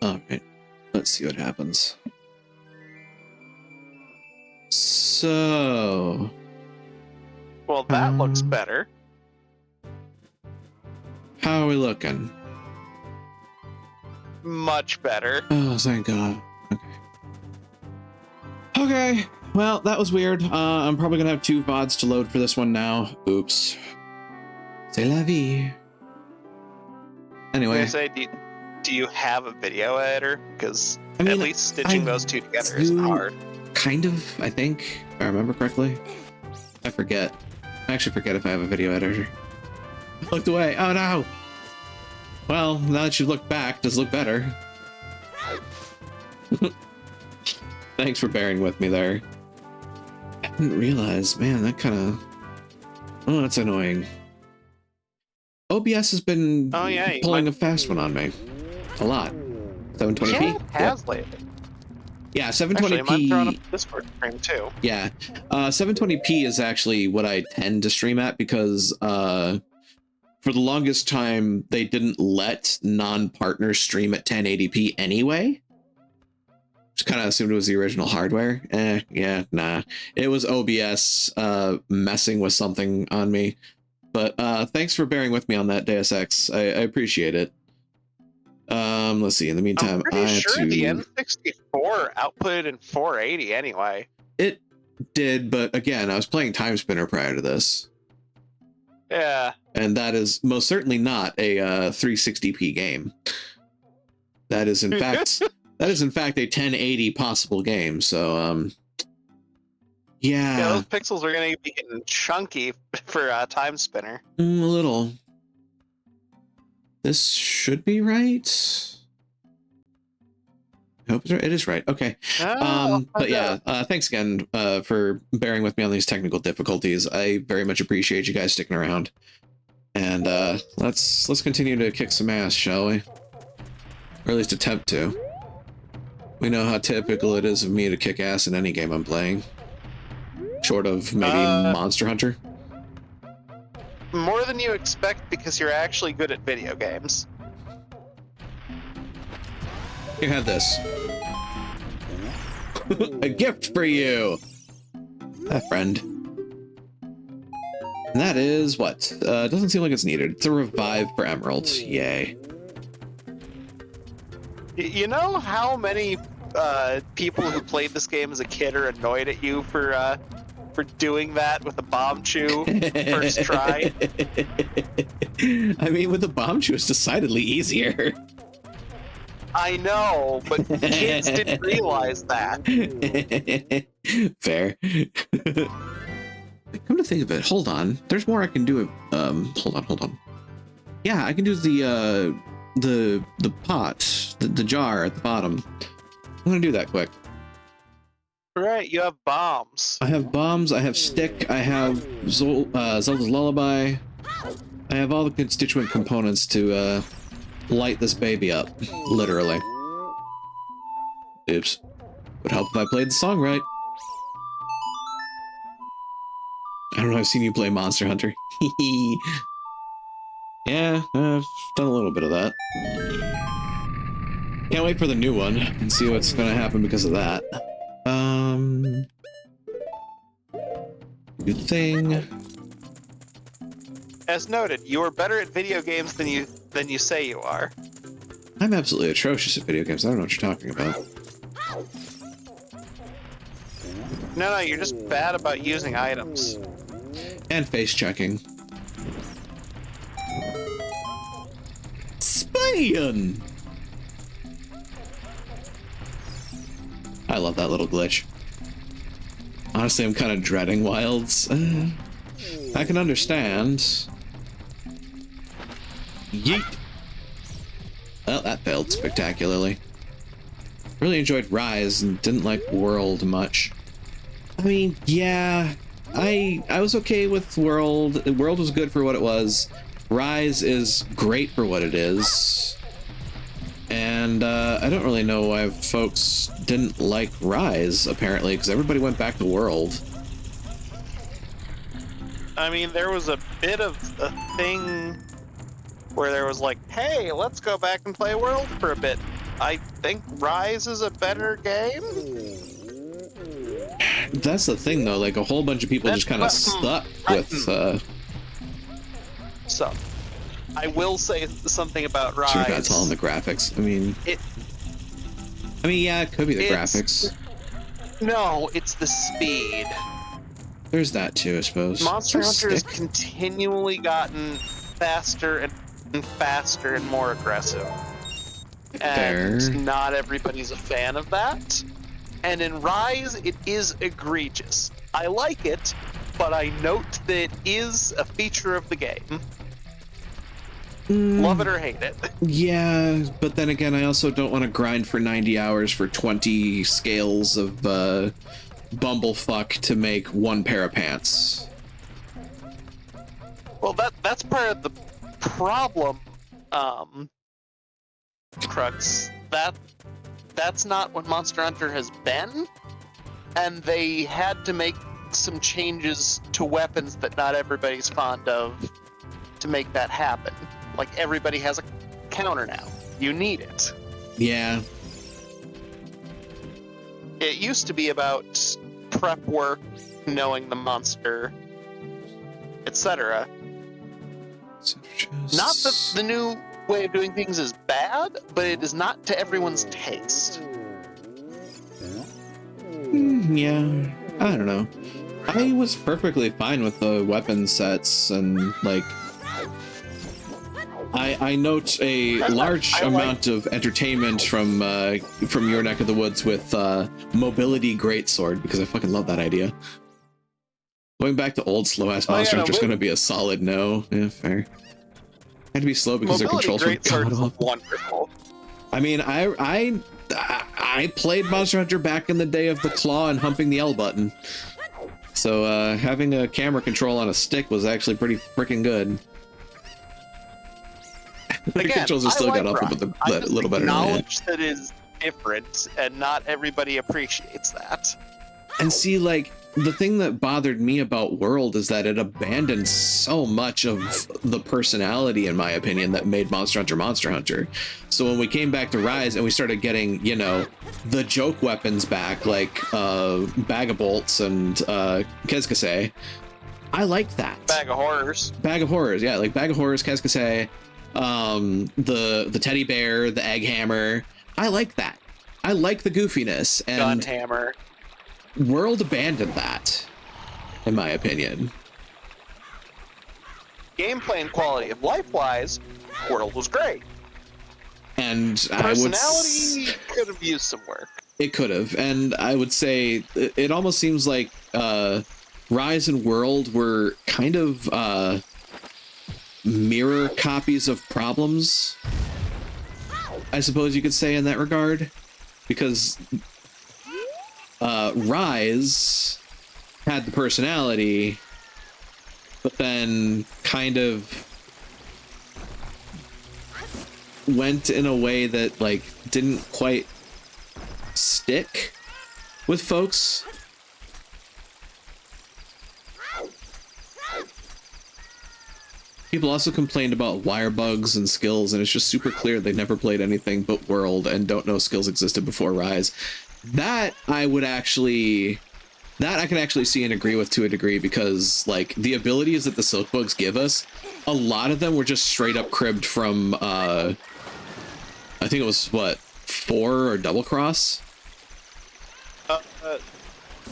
All right, let's see what happens. So, Well, that looks better. How are we looking? Much better. Oh, thank God. Okay. Well, that was weird. I'm probably gonna have 2 VODs to load for this one now. Oops. C'est la vie. Anyway. Do you have a video editor? Because I mean, at least stitching those two together is hard. Kind of, I think, if I remember correctly. I forget. I actually forget if I have a video editor. I looked away. Oh no! Well, now that you look back, does it look better? Thanks for bearing with me there. I didn't realize, man, that kind of... Oh, that's annoying. OBS has been pulling a fast one on me. A lot. 720p? Yeah, it has lately. Yeah, 720p. Actually, I'm throwing up a Discord stream too. Yeah, 720p is actually what I tend to stream at because for the longest time they didn't let non-partners stream at 1080p anyway. Just kind of assumed it was the original hardware. Yeah, nah. It was OBS messing with something on me. But thanks for bearing with me on that, Deus Ex. I appreciate it. Let's see. In the meantime, I'm pretty sure the N64 outputted in 480 anyway. It did, but again, I was playing Time Spinner prior to this. Yeah. And that is most certainly not a 360p game. That is in fact a 1080 possible game. So yeah, those pixels are going to be getting chunky for Time Spinner. A little. This should be right. I hope it is right. Okay. But yeah, thanks again for bearing with me on these technical difficulties. I very much appreciate you guys sticking around. And let's continue to kick some ass, shall we? Or at least attempt to. We know how typical it is of me to kick ass in any game I'm playing. Short of maybe Monster Hunter. More than you expect because you're actually good at video games. You had this. A gift for you, friend. And that is what? Doesn't seem like it's needed. It's a revive for Emerald. Yay. You know how many people who played this game as a kid are annoyed at you for doing that with a bomb chew first try? I mean, with the bomb chew, it's decidedly easier. I know, but kids didn't realize that. Fair. Come to think of it, hold on. There's more I can do. Hold on. Yeah, I can do the pot, the jar at the bottom. I'm gonna do that quick. Right, you have bombs. I have bombs, I have stick, I have Zelda's Lullaby. I have all the constituent components to light this baby up, literally. Oops. Would help if I played the song right. I don't know, I've seen you play Monster Hunter. Yeah, I've done a little bit of that. Can't wait for the new one and see what's gonna happen because of that. Good thing. As noted, you are better at video games than you say you are. I'm absolutely atrocious at video games. I don't know what you're talking about. No, you're just bad about using items. And face checking. Spin! I love that little glitch. Honestly, I'm kind of dreading wilds. I can understand. Yeet! Well, that failed spectacularly. Really enjoyed Rise and didn't like World much. I mean, yeah, I was okay with World. World was good for what it was. Rise is great for what it is. And I don't really know why folks didn't like Rise, apparently, because everybody went back to World. I mean, there was a bit of a thing where there was like, hey, let's go back and play World for a bit. I think Rise is a better game. That's the thing, though. Like, a whole bunch of people just kind of stuck with. So, I will say something about Rise. Sure, that's all in the graphics. I mean, yeah, it could be the graphics. No, it's the speed. There's that too, I suppose. Monster Hunter has continually gotten faster and faster and more aggressive. And not everybody's a fan of that. And in Rise, it is egregious. I like it, but I note that it is a feature of the game. Love it or hate it. Yeah, but then again, I also don't want to grind for 90 hours for 20 scales of bumblefuck to make one pair of pants. Well, that's part of the problem, Crux. That's not what Monster Hunter has been, and they had to make some changes to weapons that not everybody's fond of to make that happen. Like, everybody has a counter now. You need it. Yeah. It used to be about prep work, knowing the monster, etc. Not that the new way of doing things is bad, but it is not to everyone's taste. Yeah, I don't know. I was perfectly fine with the weapon sets, and like, I note a large amount of entertainment from your neck of the woods with mobility greatsword, because I fucking love that idea. Going back to old slow ass Monster Hunter's going to be a solid no. Yeah, fair. Had to be slow because their controls were god awful. Wonderful. I mean, I played Monster Hunter back in the day of the claw and humping the L button, so having a camera control on a stick was actually pretty freaking good. The controls are still got awful, but a little better. Knowledge that is different, and not everybody appreciates that. And see, like, the thing that bothered me about World is that it abandoned so much of the personality, in my opinion, that made Monster Hunter Monster Hunter. So when we came back to Rise and we started getting, you know, the joke weapons back, like Bag of Bolts and Kezkase, I like that. Bag of Horrors. Bag of Horrors, yeah, like Bag of Horrors, Kezkase, the teddy bear, the egg hammer. I like that. I like the goofiness. And Gun hammer. World abandoned that, in my opinion. Gameplay and quality of life wise, World was great. And personality could have used some work. It could have, and I would say it almost seems like Rise and World were kind of mirror copies of Problems, I suppose you could say, in that regard, because Rise had the personality, but then kind of went in a way that, like, didn't quite stick with folks. People also complained about wire bugs and skills, and it's just super clear they never played anything but World and don't know skills existed before Rise. That I can actually see and agree with to a degree, because, like, the abilities that the silk bugs give us, a lot of them were just straight up cribbed from I think it was what, 4 or Double Cross?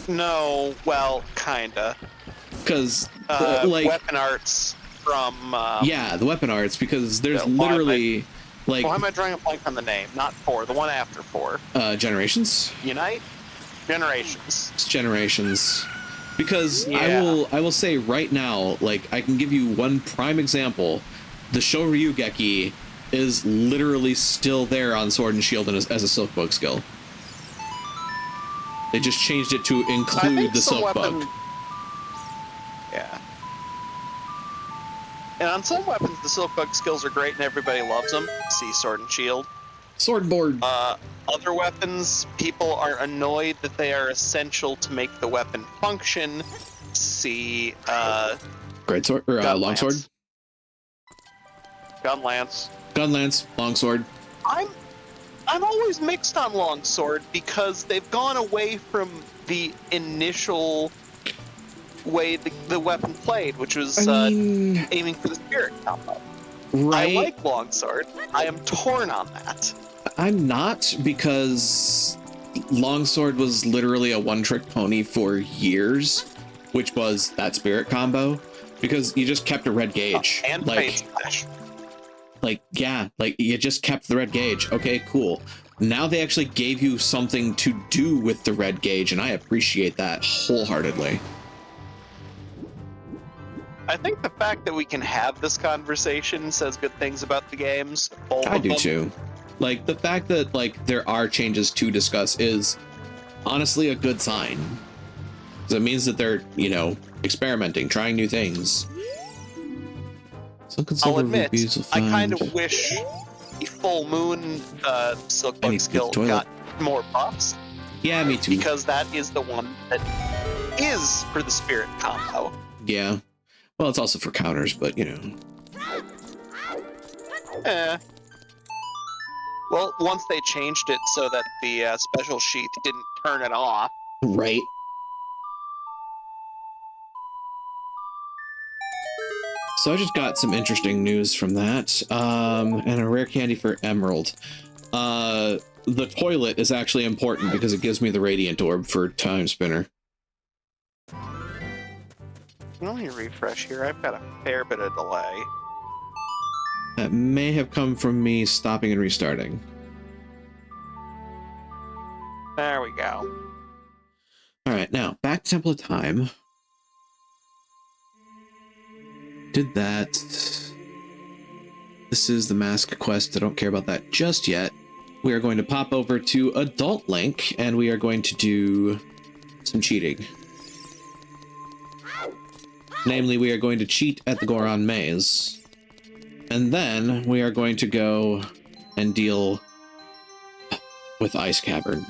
No, well, kinda. Because like weapon arts from yeah, the weapon arts, because there's literally like, why am I drawing a blank on the name? Not 4, the one after 4. Generations? Unite? Generations. It's Generations. Because yeah. I will say right now, like, I can give you one prime example. The Shoryugeki is literally still there on Sword and Shield as a silk bug skill. They just changed it to include the silk bug. Yeah. And on some weapons, the silk bug skills are great and everybody loves them. See Sword and Shield. Sword board. Other weapons, people are annoyed that they are essential to make the weapon function. See Greatsword or longsword. Gunlance. Gunlance, longsword. I'm I'm always mixed on Longsword because they've gone away from the initial way the weapon played, which was aiming for the spirit combo. Right. I like Longsword. I am torn on that. I'm not, because Longsword was literally a one-trick pony for years, which was that spirit combo, because you just kept a red gauge. And Fade Splash. Like, yeah, like you just kept the red gauge. Okay, cool. Now they actually gave you something to do with the red gauge, and I appreciate that wholeheartedly. I think the fact that we can have this conversation says good things about the games. I do too. Like, the fact that like there are changes to discuss is honestly a good sign. Because it means that they're, you know, experimenting, trying new things. I'll admit, I kind of wish the Full Moon Silkbug skill got more buffs. Yeah, me too. Because that is the one that is for the spirit combo. Yeah. Well, it's also for counters, but, you know. Well, once they changed it so that the special sheath didn't turn it off. Right. So I just got some interesting news from that. And a rare candy for Emerald. The toilet is actually important because it gives me the Radiant Orb for Time Spinner. Let me refresh here. I've got a fair bit of delay. That may have come from me stopping and restarting. There we go. Alright, now, back to Temple of Time. Did that. This is the mask quest. I don't care about that just yet. We are going to pop over to Adult Link, and we are going to do some cheating. Namely, we are going to cheat at the Goron Maze. And then we are going to go and deal with Ice Cavern.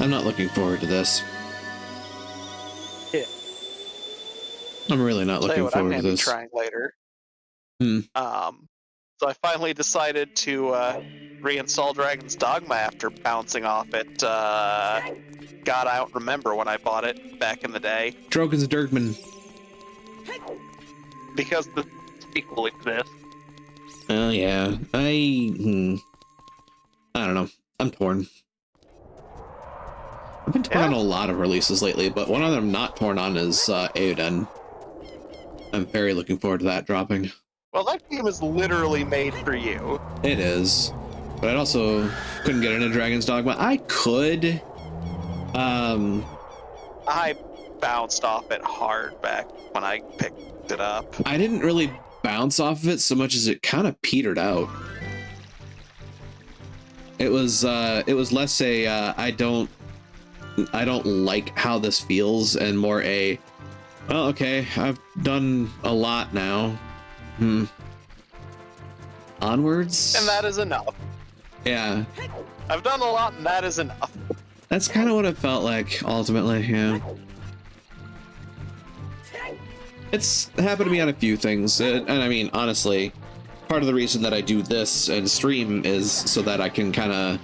I'm not looking forward to this. Yeah. I'm really not looking forward to this. I'm trying later. So I finally decided to reinstall Dragon's Dogma after bouncing off it. God, I don't remember when I bought it back in the day. Drogon's Dirgman. Because the sequel exists. Oh, yeah. I don't know. I'm torn. I've been torn on a lot of releases lately, but one of them I'm not torn on is Eoden. I'm very looking forward to that dropping. Well, that game is literally made for you. It is. But I also couldn't get into Dragon's Dogma. I could. I bounced off it hard back when I picked it up. I didn't really bounce off of it so much as it kind of petered out. It was less a I don't like how this feels, and more a, well, okay, I've done a lot now. Onwards? And that is enough. Yeah. I've done a lot, and that is enough. That's kind of what it felt like, ultimately, yeah. It's happened to me on a few things, and I mean, honestly, part of the reason that I do this and stream is so that I can kind of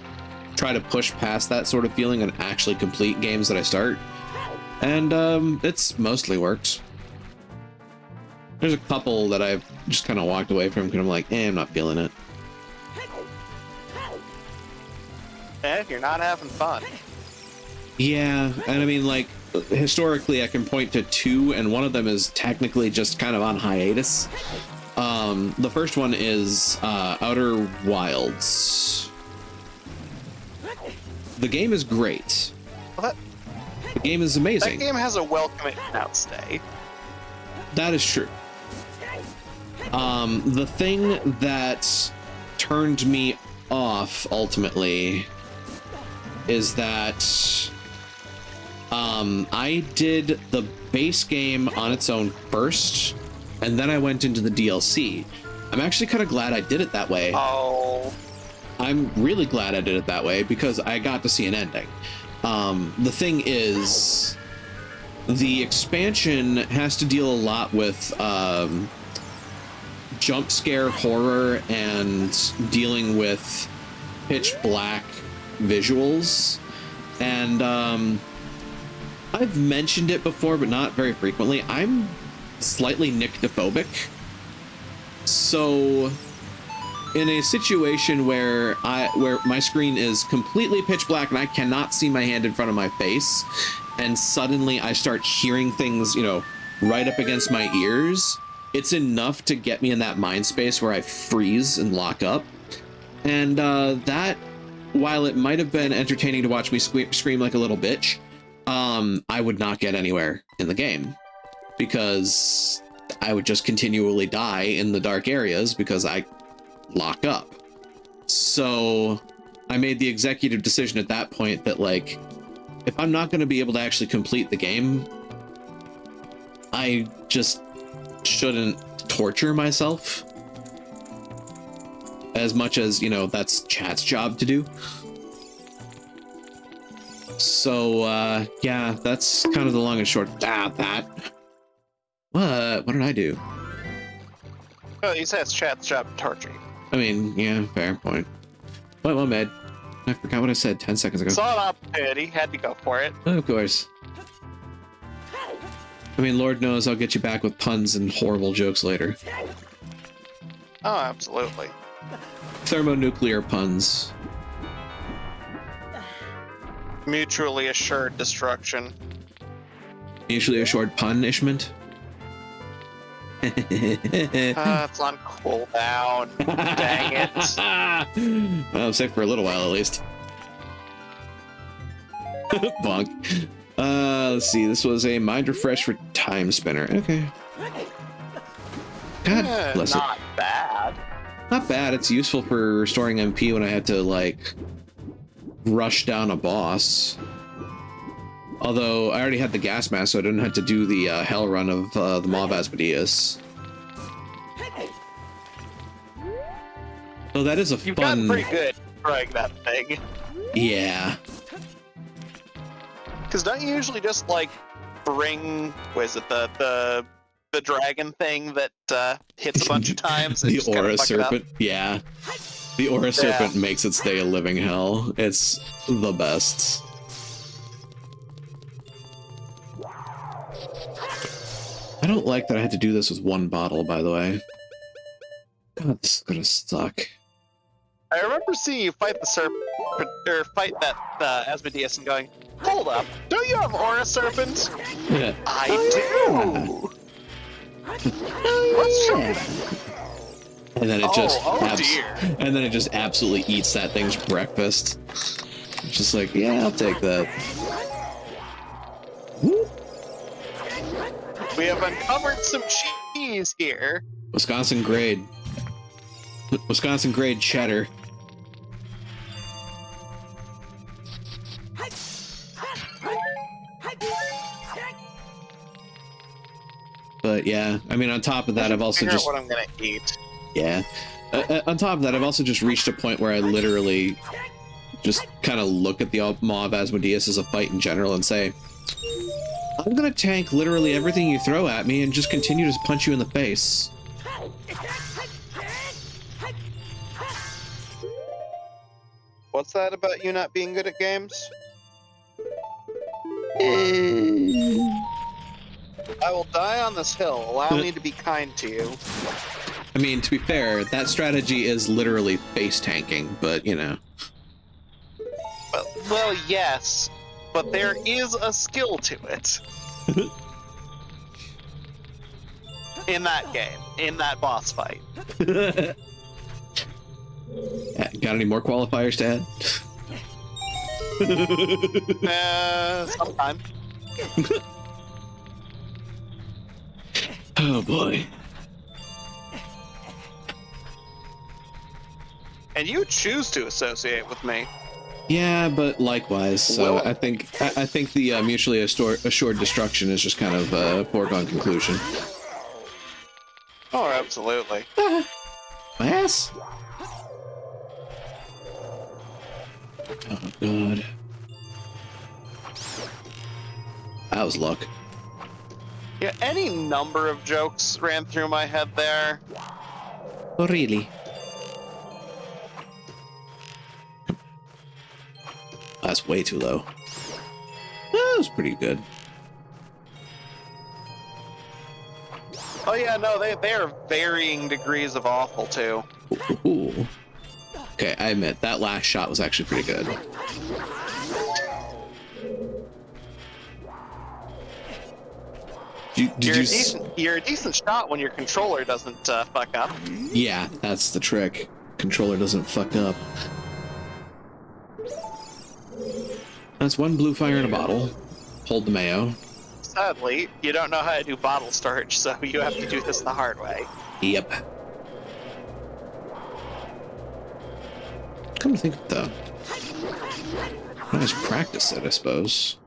try to push past that sort of feeling and actually complete games that I start. And it's mostly worked. There's a couple that I've just kind of walked away from because I'm like, I'm not feeling it. If you're not having fun. Yeah, and I mean, like, historically I can point to two, and one of them is technically just kind of on hiatus. The first one is Outer Wilds. The game is great. What? The game is amazing. That game has a welcome outstay. That is true. The thing that turned me off ultimately is that I did the base game on its own first, and then I went into the DLC. I'm actually kind of glad I did it that way. Oh. I'm really glad I did it that way because I got to see an ending. The thing is, the expansion has to deal a lot with jump scare horror and dealing with pitch black visuals. And I've mentioned it before, but not very frequently. I'm slightly nyctophobic. So in a situation where my screen is completely pitch black and I cannot see my hand in front of my face, and suddenly I start hearing things, you know, right up against my ears, it's enough to get me in that mind space where I freeze and lock up. And that, while it might have been entertaining to watch me scream like a little bitch, I would not get anywhere in the game because I would just continually die in the dark areas because I lock up. So I made the executive decision at that point that, like, if I'm not going to be able to actually complete the game, I just shouldn't torture myself as much as, you know, that's chat's job to do. So yeah, that's kind of the long and short of that. What did I do? Oh, you said it's chat's job to torture you. I mean, yeah, fair point. Well, Med, I forgot what I said 10 seconds ago. Saw an opportunity, had to go for it. Of course. I mean, Lord knows I'll get you back with puns and horrible jokes later. Oh, absolutely. Thermonuclear puns. Mutually assured destruction. Mutually assured punishment. It's on cooldown. Dang it. Well, I'm sick for a little while at least. Bonk. Let's see. This was a mind refresh for time spinner. Okay. God bless it. Not bad. Not bad. It's useful for restoring MP when I had to, like, rush down a boss. Although I already had the gas mask, so I didn't have to do the hell run of the Maw of Asmodeus. So that is a You've fun... gotten pretty good throwing that thing. Yeah. Because don't you usually just, like, bring, what is it, the dragon thing that hits a bunch of times? The Aura Serpent? Yeah. The Aura Serpent makes it stay a living hell. It's the best. I don't like that I had to do this with one bottle, by the way. God, this is gonna suck. I remember seeing you fight the serpent, or fight that Asmodeus and going, hold up, don't you have Aura Serpent? Yeah. I do! Let's try that. And then it just dear. and then it just absolutely eats that thing's breakfast. It's just like, yeah, I'll take that. We have uncovered some cheese here. Wisconsin grade cheddar. But yeah, I mean, on top of that, I've also just what I'm gonna eat. Yeah. On top of that, I've also just reached a point where I literally just kind of look at the Maw of Asmodeus as a fight in general and say, I'm gonna tank literally everything you throw at me and just continue to punch you in the face. What's that about you not being good at games? I will die on this hill. Allow me to be kind to you. I mean, to be fair, that strategy is literally face tanking, but you know. Well, yes, but there is a skill to it. In that game, in that boss fight. Got any more qualifiers to add? Sometime. Oh boy. And you choose to associate with me. Yeah, but likewise. So Well, I think the mutually assured destruction is just kind of a foregone conclusion. Oh, absolutely. My ass. Oh god. That was luck. Yeah, any number of jokes ran through my head there. Oh, really? That's way too low. That was pretty good. Oh yeah, no, they are varying degrees of awful too. Ooh. Okay, I admit that last shot was actually pretty good. You're a decent shot when your controller doesn't fuck up. Yeah, that's the trick. Controller doesn't fuck up. That's one blue fire in a bottle. Hold the mayo. Sadly, you don't know how to do bottle storage, so you have to do this the hard way. Yep. Come to think of it, though. Nice practice it, I suppose.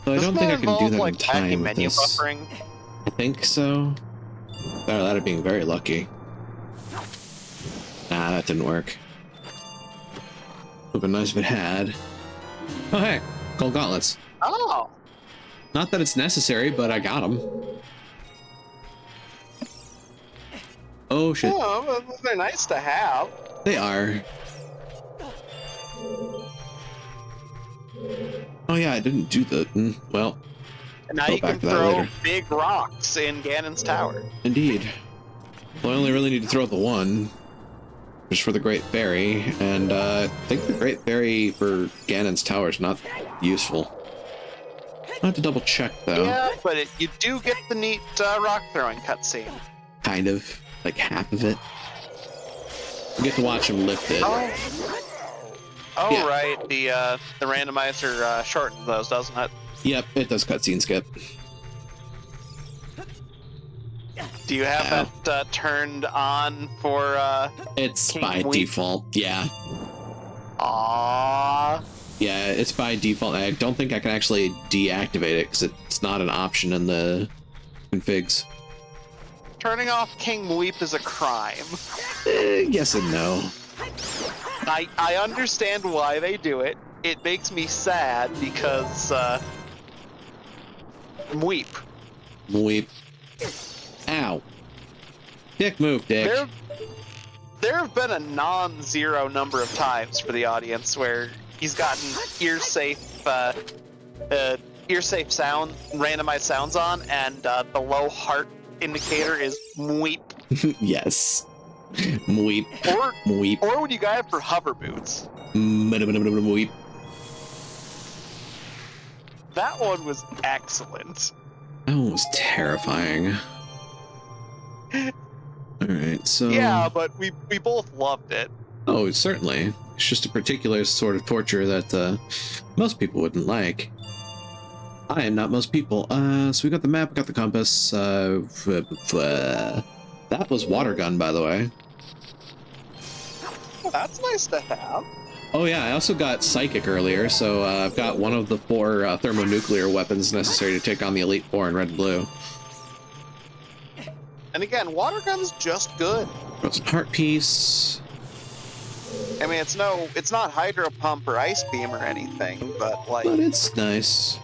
So I don't think I can do that in time with this. Buffering? I think so. Oh, that'd being very lucky. Nah, that didn't work. Would've been nice if it had. Oh hey, gold gauntlets. Oh. Not that it's necessary, but I got them. Oh shit. Oh, they're nice to have. They are. Oh yeah, I didn't do the. Well. And now you can throw big rocks in Ganon's tower. Indeed. Well, I only really need to throw the one. Just for the Great Fairy, and I think the Great Fairy for Ganon's tower is not useful. I have to double check though. Yeah, but you do get the neat rock throwing cutscene. Kind of, like half of it. You get to watch him lift it. Oh Yeah. Right, the randomizer shortens those, doesn't it? Yep, it does cutscene skip. Do you have that turned on for It's King by Weep? default, yeah. Aww. Yeah, it's by default. I don't think I can actually deactivate it because it's not an option in the configs. Turning off King Weep is a crime. Yes and no. I understand why they do it. It makes me sad because Weep. Weep. Ow. Dick move, Dick. There have been a non-zero number of times for the audience where he's gotten ear safe sound, randomized sounds on, and the low heart indicator is Weep. Yes. Weep. Weep. Or when you got it for hover boots. Weep. That one was excellent. That one was terrifying. Alright, so... Yeah, but we both loved it. Oh, certainly. It's just a particular sort of torture that most people wouldn't like. I am not most people. So we got the map, we got the compass. That was water gun, by the way. That's nice to have. Oh yeah, I also got Psychic earlier, so I've got one of the 4 thermonuclear weapons necessary to take on the Elite Four in red and blue. And again, water gun's just good. Frozen Heart Piece. I mean, it's not Hydro Pump or Ice Beam or anything, but like... But it's nice.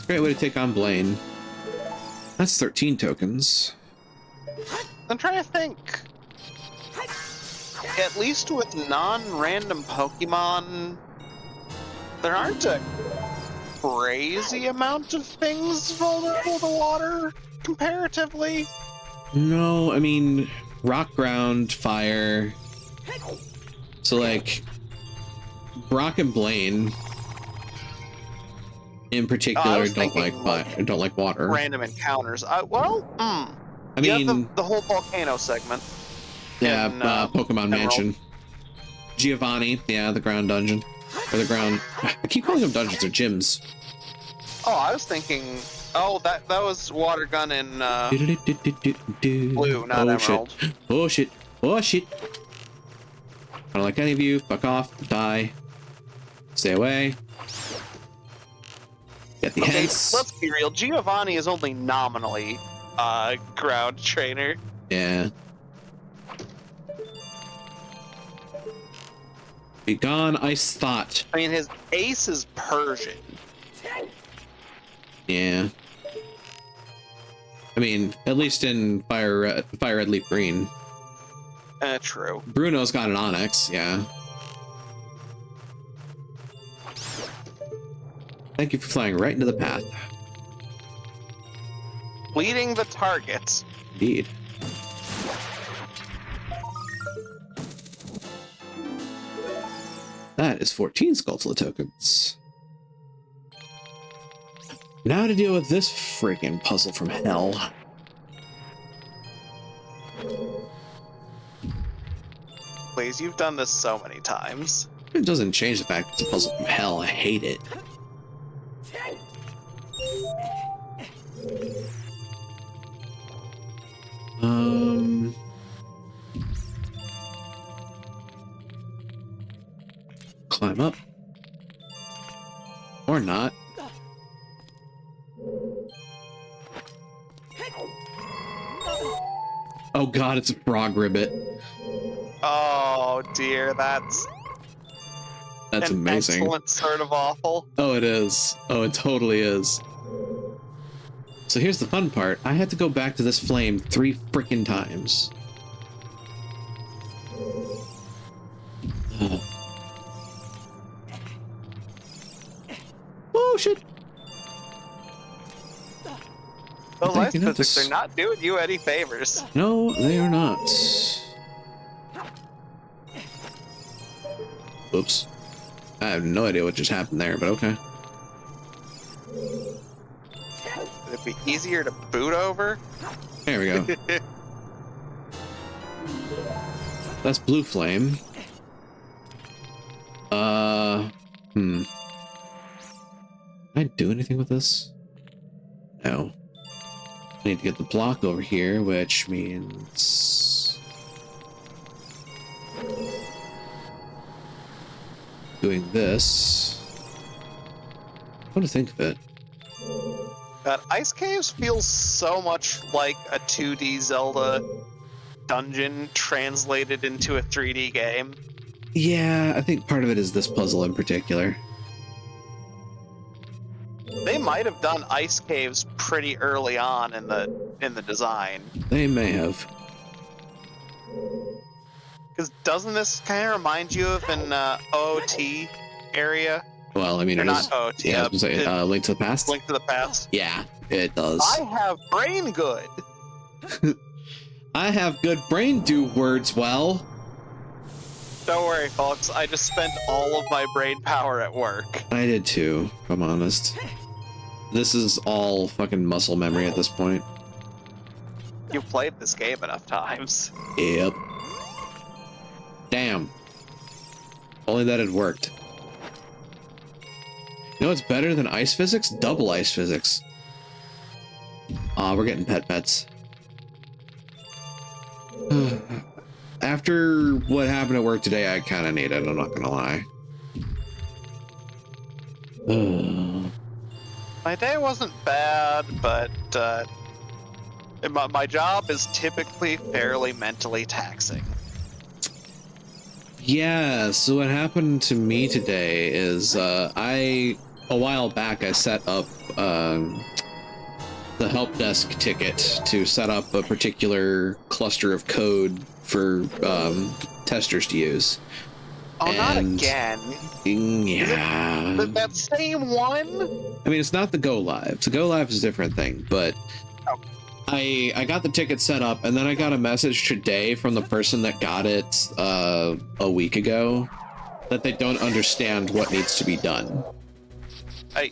Great way to take on Blaine. That's 13 tokens. I'm trying to think. At least with non-random Pokemon, there aren't a crazy amount of things vulnerable to water, comparatively. No, I mean, rock, ground, fire. So, like, Brock and Blaine, in particular, don't like water. Random encounters. I mean, have the whole volcano segment. Yeah, in, Pokemon Mansion. Giovanni, yeah, the ground dungeon. Or the ground... I keep calling them dungeons, they're gyms. Oh, I was thinking... Oh, that was water gun in blue, not emerald. Shit. Oh shit. Oh shit. I don't like any of you. Fuck off. Die. Stay away. Get the heads. Let's be real. Giovanni is only nominally ground trainer. Yeah. Be gone, Ice Thought. I mean, his ace is Persian. Yeah. I mean, at least in Fire Red Leaf Green. True. Bruno's got an Onyx, yeah. Thank you for flying right into the path. Leading the target. Indeed. That is 14 Skulltula tokens. Now to deal with this freaking puzzle from hell. Please, you've done this so many times. It doesn't change the fact it's a puzzle from hell. I hate it. Climb up. Or not. Oh god, it's a frog ribbit. Oh dear, that's amazing. Excellent sort of awful. Oh, it is. Oh, it totally is. So here's the fun part. I had to go back to this flame 3 freaking times. Oh, shit. Those ice physics are not doing you any favors. No, they are not. Oops. I have no idea what just happened there, but okay. Would it be easier to boot over? There we go. That's blue flame. Can I do anything with this? No. I need to get the block over here, which means doing this. What to think of it? God, Ice Caves feels so much like a 2D Zelda dungeon translated into a 3D game. Yeah, I think part of it is this puzzle in particular. They might have done Ice Caves pretty early on in the design. They may have. Because doesn't this kind of remind you of an OOT area? Well, I mean, Or it not is. OOT. Yeah, I was gonna say, Link to the Past? Link to the Past. Yeah, it does. I have brain good. I have good brain do words well. Don't worry, folks. I just spent all of my brain power at work. I did too, if I'm honest. This is all fucking muscle memory at this point. You played this game enough times. Yep. Damn. Only that had worked. You know what's better than ice physics? Double ice physics. Aw, we're getting pets. After what happened at work today, I kind of need it, I'm not gonna lie. My day wasn't bad, but my job is typically fairly mentally taxing. Yeah, so what happened to me today is a while back I set up the help desk ticket to set up a particular cluster of code for testers to use. Oh, and not again. Yeah. That same one? I mean, it's not the go live. The go live is a different thing, but I got the ticket set up, and then I got a message today from the person that got it a week ago that they don't understand what needs to be done. A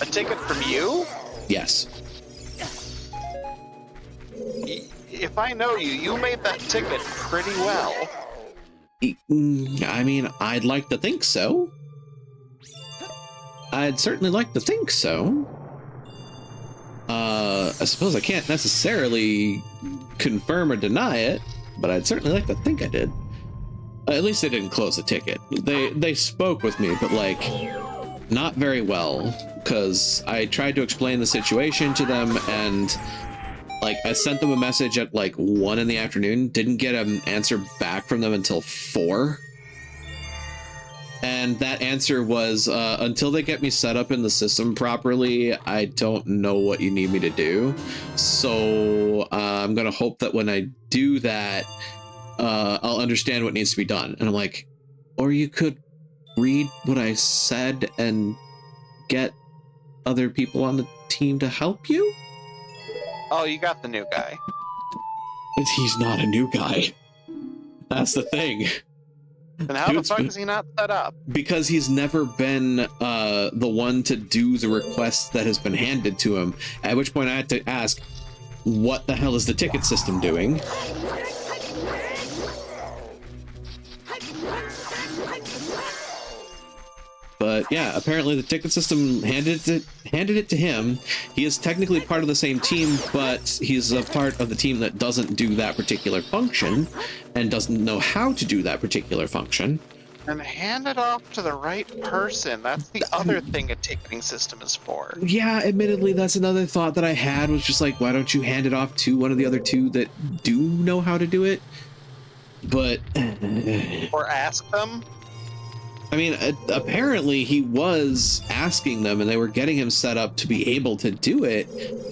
ticket from you? Yes. If I know you, you made that ticket pretty well. I mean, I'd like to think so. I'd certainly like to think so. I suppose I can't necessarily confirm or deny it, but I'd certainly like to think I did. At least they didn't close the ticket. They spoke with me, but like, not very well, because I tried to explain the situation to them, and like I sent them a message at like 1 in the afternoon, didn't get an answer back from them until 4. And that answer was, until they get me set up in the system properly, I don't know what you need me to do. So I'm going to hope that when I do that, I'll understand what needs to be done. And I'm like, or you could read what I said and get other people on the team to help you? Oh, you got the new guy. He's not a new guy. That's the thing. And how the fuck is he not set up? Because he's never been the one to do the request that has been handed to him. At which point I had to ask, what the hell is the ticket system doing? But yeah, apparently the ticket system handed it to him. He is technically part of the same team, but he's a part of the team that doesn't do that particular function and doesn't know how to do that particular function. And hand it off to the right person. That's the other thing a ticketing system is for. Yeah, admittedly, that's another thought that I had, was just like, why don't you hand it off to one of the other two that do know how to do it? But... Or ask them? I mean, apparently he was asking them and they were getting him set up to be able to do it,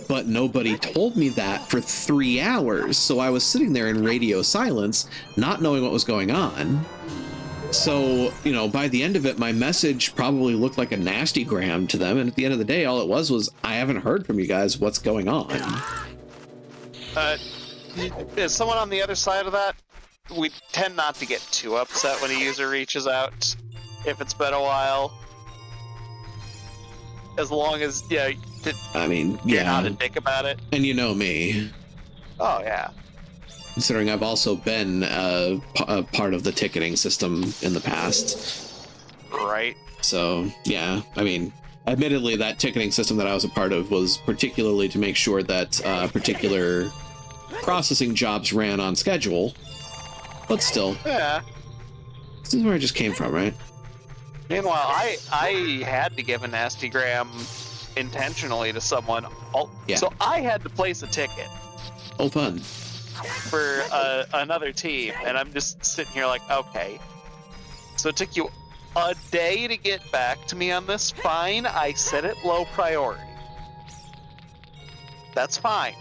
but nobody told me that for 3 hours. So I was sitting there in radio silence, not knowing what was going on. So, you know, by the end of it, my message probably looked like a nasty gram to them. And at the end of the day, all it was, I haven't heard from you guys. What's going on? Is someone on the other side of that? We tend not to get too upset when a user reaches out. If it's been a while, as long as you're not a dick about it. And you know me. Oh yeah. Considering I've also been a part of the ticketing system in the past. Right. So yeah, I mean, admittedly, that ticketing system that I was a part of was particularly to make sure that particular processing jobs ran on schedule. But still. Yeah. This is where I just came from, right? Meanwhile, I had to give a nasty gram intentionally to someone. So I had to place a ticket. Oh, fun. For another team, and I'm just sitting here like, okay. So it took you a day to get back to me on this? Fine, I set it low priority. That's fine.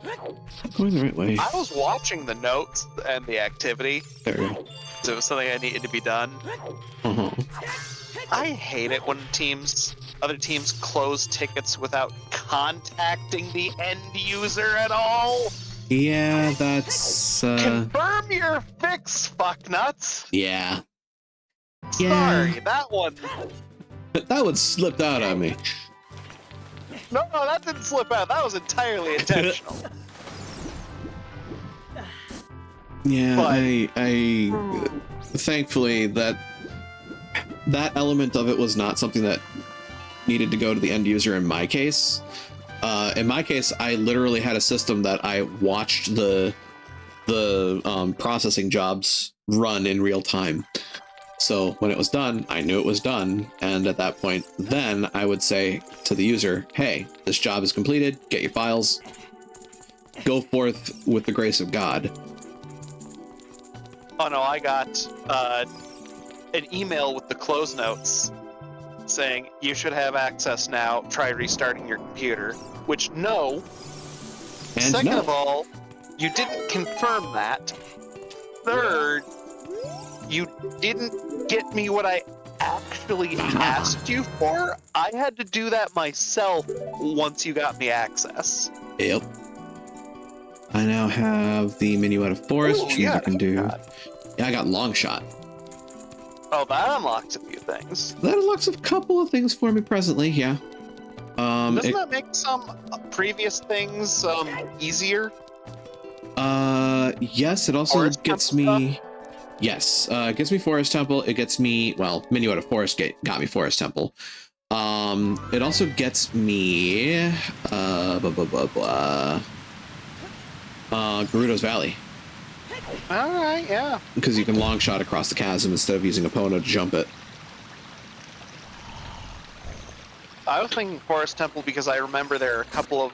I'm going the right way. I was watching the notes and the activity. There we go. So it was something that needed to be done. Uh-huh. I hate it when other teams close tickets without contacting the end user at all. Yeah, that's... Confirm your fix, fucknuts. Yeah. Sorry, that one... That one slipped out on me. No, that didn't slip out. That was entirely intentional. Yeah, but... I thankfully that element of it was not something that needed to go to the end user in my case. In my case, I literally had a system that I watched the processing jobs run in real time. So when it was done, I knew it was done. And at that point, then I would say to the user, hey, this job is completed. Get your files. Go forth with the grace of God. Oh no, I got an email with the close notes saying you should have access now. Try restarting your computer. Which, no. And second no. of all, you didn't confirm that. Third, you didn't get me what I actually asked you for. I had to do that myself once you got me access. Yep. I now have the menu out of forest, which means I can do... Yeah, I got long shot. Oh, that unlocks a few things. That unlocks a couple of things for me presently, yeah. Doesn't that make some previous things easier? Yes, it also Forest gets Temple me... Stuff? Yes, it gets me Forest Temple. It gets me... Well, menu out of Forest got me Forest Temple. It also gets me... Gerudo's Valley. Alright, yeah. Because you can long shot across the chasm instead of using a Pono to jump it. I was thinking Forest Temple because I remember there are a couple of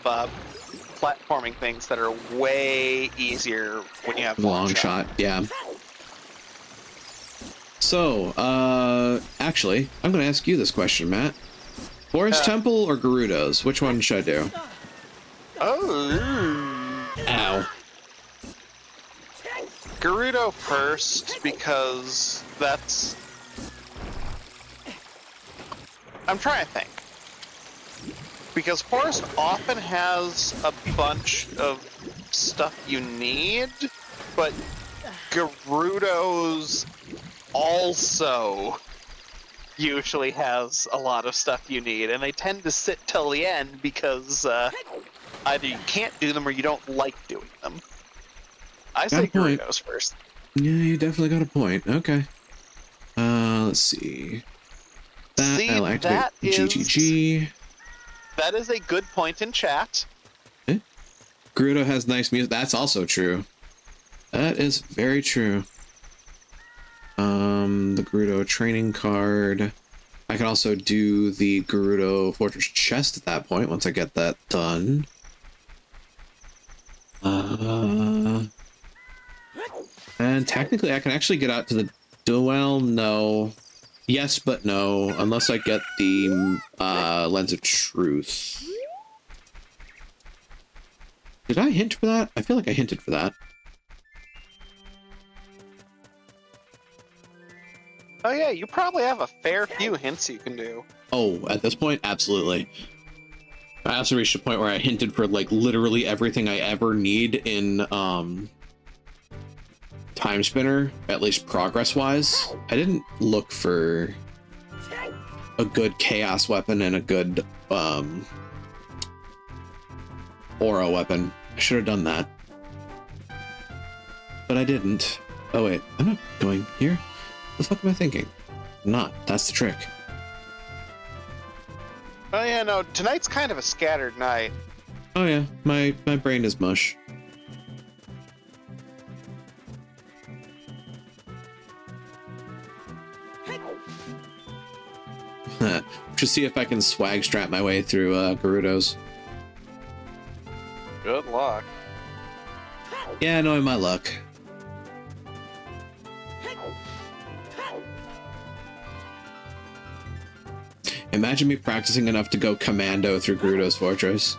platforming things that are way easier when you have long shot. Yeah. So, actually, I'm going to ask you this question, Matt. Forest Temple or Gerudo's? Which one should I do? Oh. Ow. Gerudo first, because that's... I'm trying to think. Because Forest often has a bunch of stuff you need, but Gerudo's also usually has a lot of stuff you need, and they tend to sit till the end because either you can't do them or you don't like doing them. I say Gerudo's first. Yeah, you definitely got a point. Okay. Let's see. I'll activate GGG. That is a good point in chat. Eh? Gerudo has nice music. That's also true. That is very true. The Gerudo training card. I can also do the Gerudo Fortress chest at that point once I get that done. And technically I can actually get out to the well, no. Yes, but no, unless I get the Lens of Truth. Did I hint for that? I feel like I hinted for that. Oh yeah, you probably have a fair few hints you can do. Oh, at this point, absolutely. I also reached a point where I hinted for like literally everything I ever need in Time Spinner, at least progress-wise. I didn't look for a good chaos weapon and a good aura weapon. I should have done that. But I didn't. Oh wait, I'm not going here. The fuck am I thinking? I'm not. That's the trick. Oh yeah, no, tonight's kind of a scattered night. Oh yeah, my brain is mush. Just see if I can swag strap my way through Gerudo's. Good luck. Yeah, knowing my luck. Imagine me practicing enough to go commando through Gerudo's Fortress.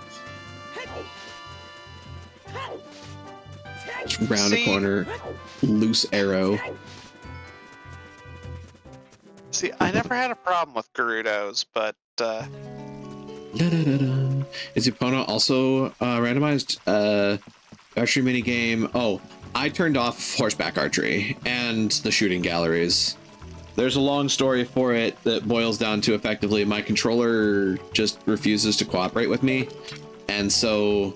Just round a corner, loose arrow. See, I never had a problem with Gerudo's, but Is the opponent also randomized? Archery minigame. Oh, I turned off horseback archery and the shooting galleries. There's a long story for it that boils down to effectively my controller just refuses to cooperate with me, and so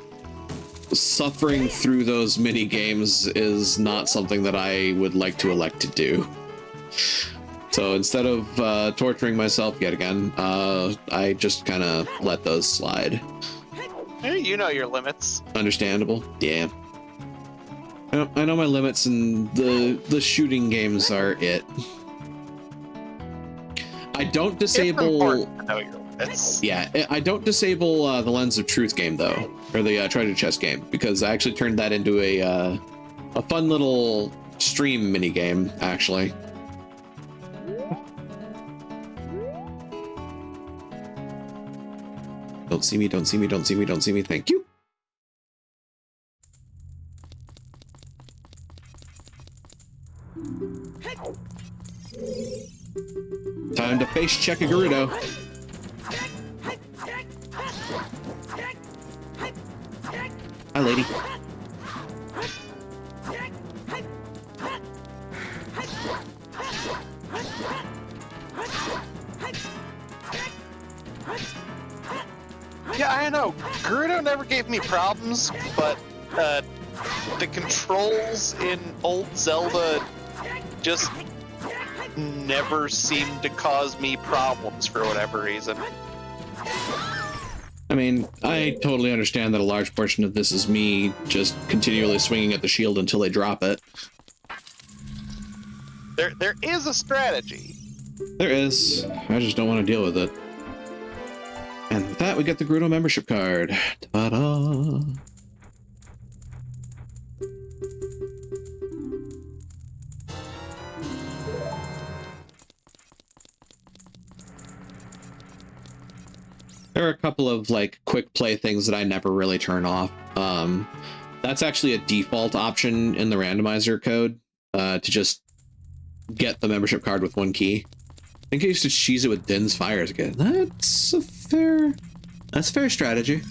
suffering through those mini games is not something that I would like to elect to do. So instead of torturing myself yet again, I just kind of let those slide. You know your limits. Understandable. Yeah. I know my limits, and the shooting games are it. I don't disable. Yeah, I don't disable the Lens of Truth game though, or the treasure chest game, because I actually turned that into a fun little stream mini game. Actually. Don't see me, don't see me, don't see me, don't see me. Thank you. Time to face check a Gerudo. Hi, lady. Yeah, I know. Gerudo never gave me problems, but the controls in old Zelda just never seemed to cause me problems for whatever reason. I mean, I totally understand that a large portion of this is me just continually swinging at the shield until they drop it. There is a strategy. There is. I just don't want to deal with it. And with that, we get the Gerudo membership card. Ta-da! there are a couple of like quick play things that I never really turn off. That's actually a default option in the randomizer code, to just get the membership card with one key. I think I used to cheese it with Din's Fire as a kid. That's a fair strategy.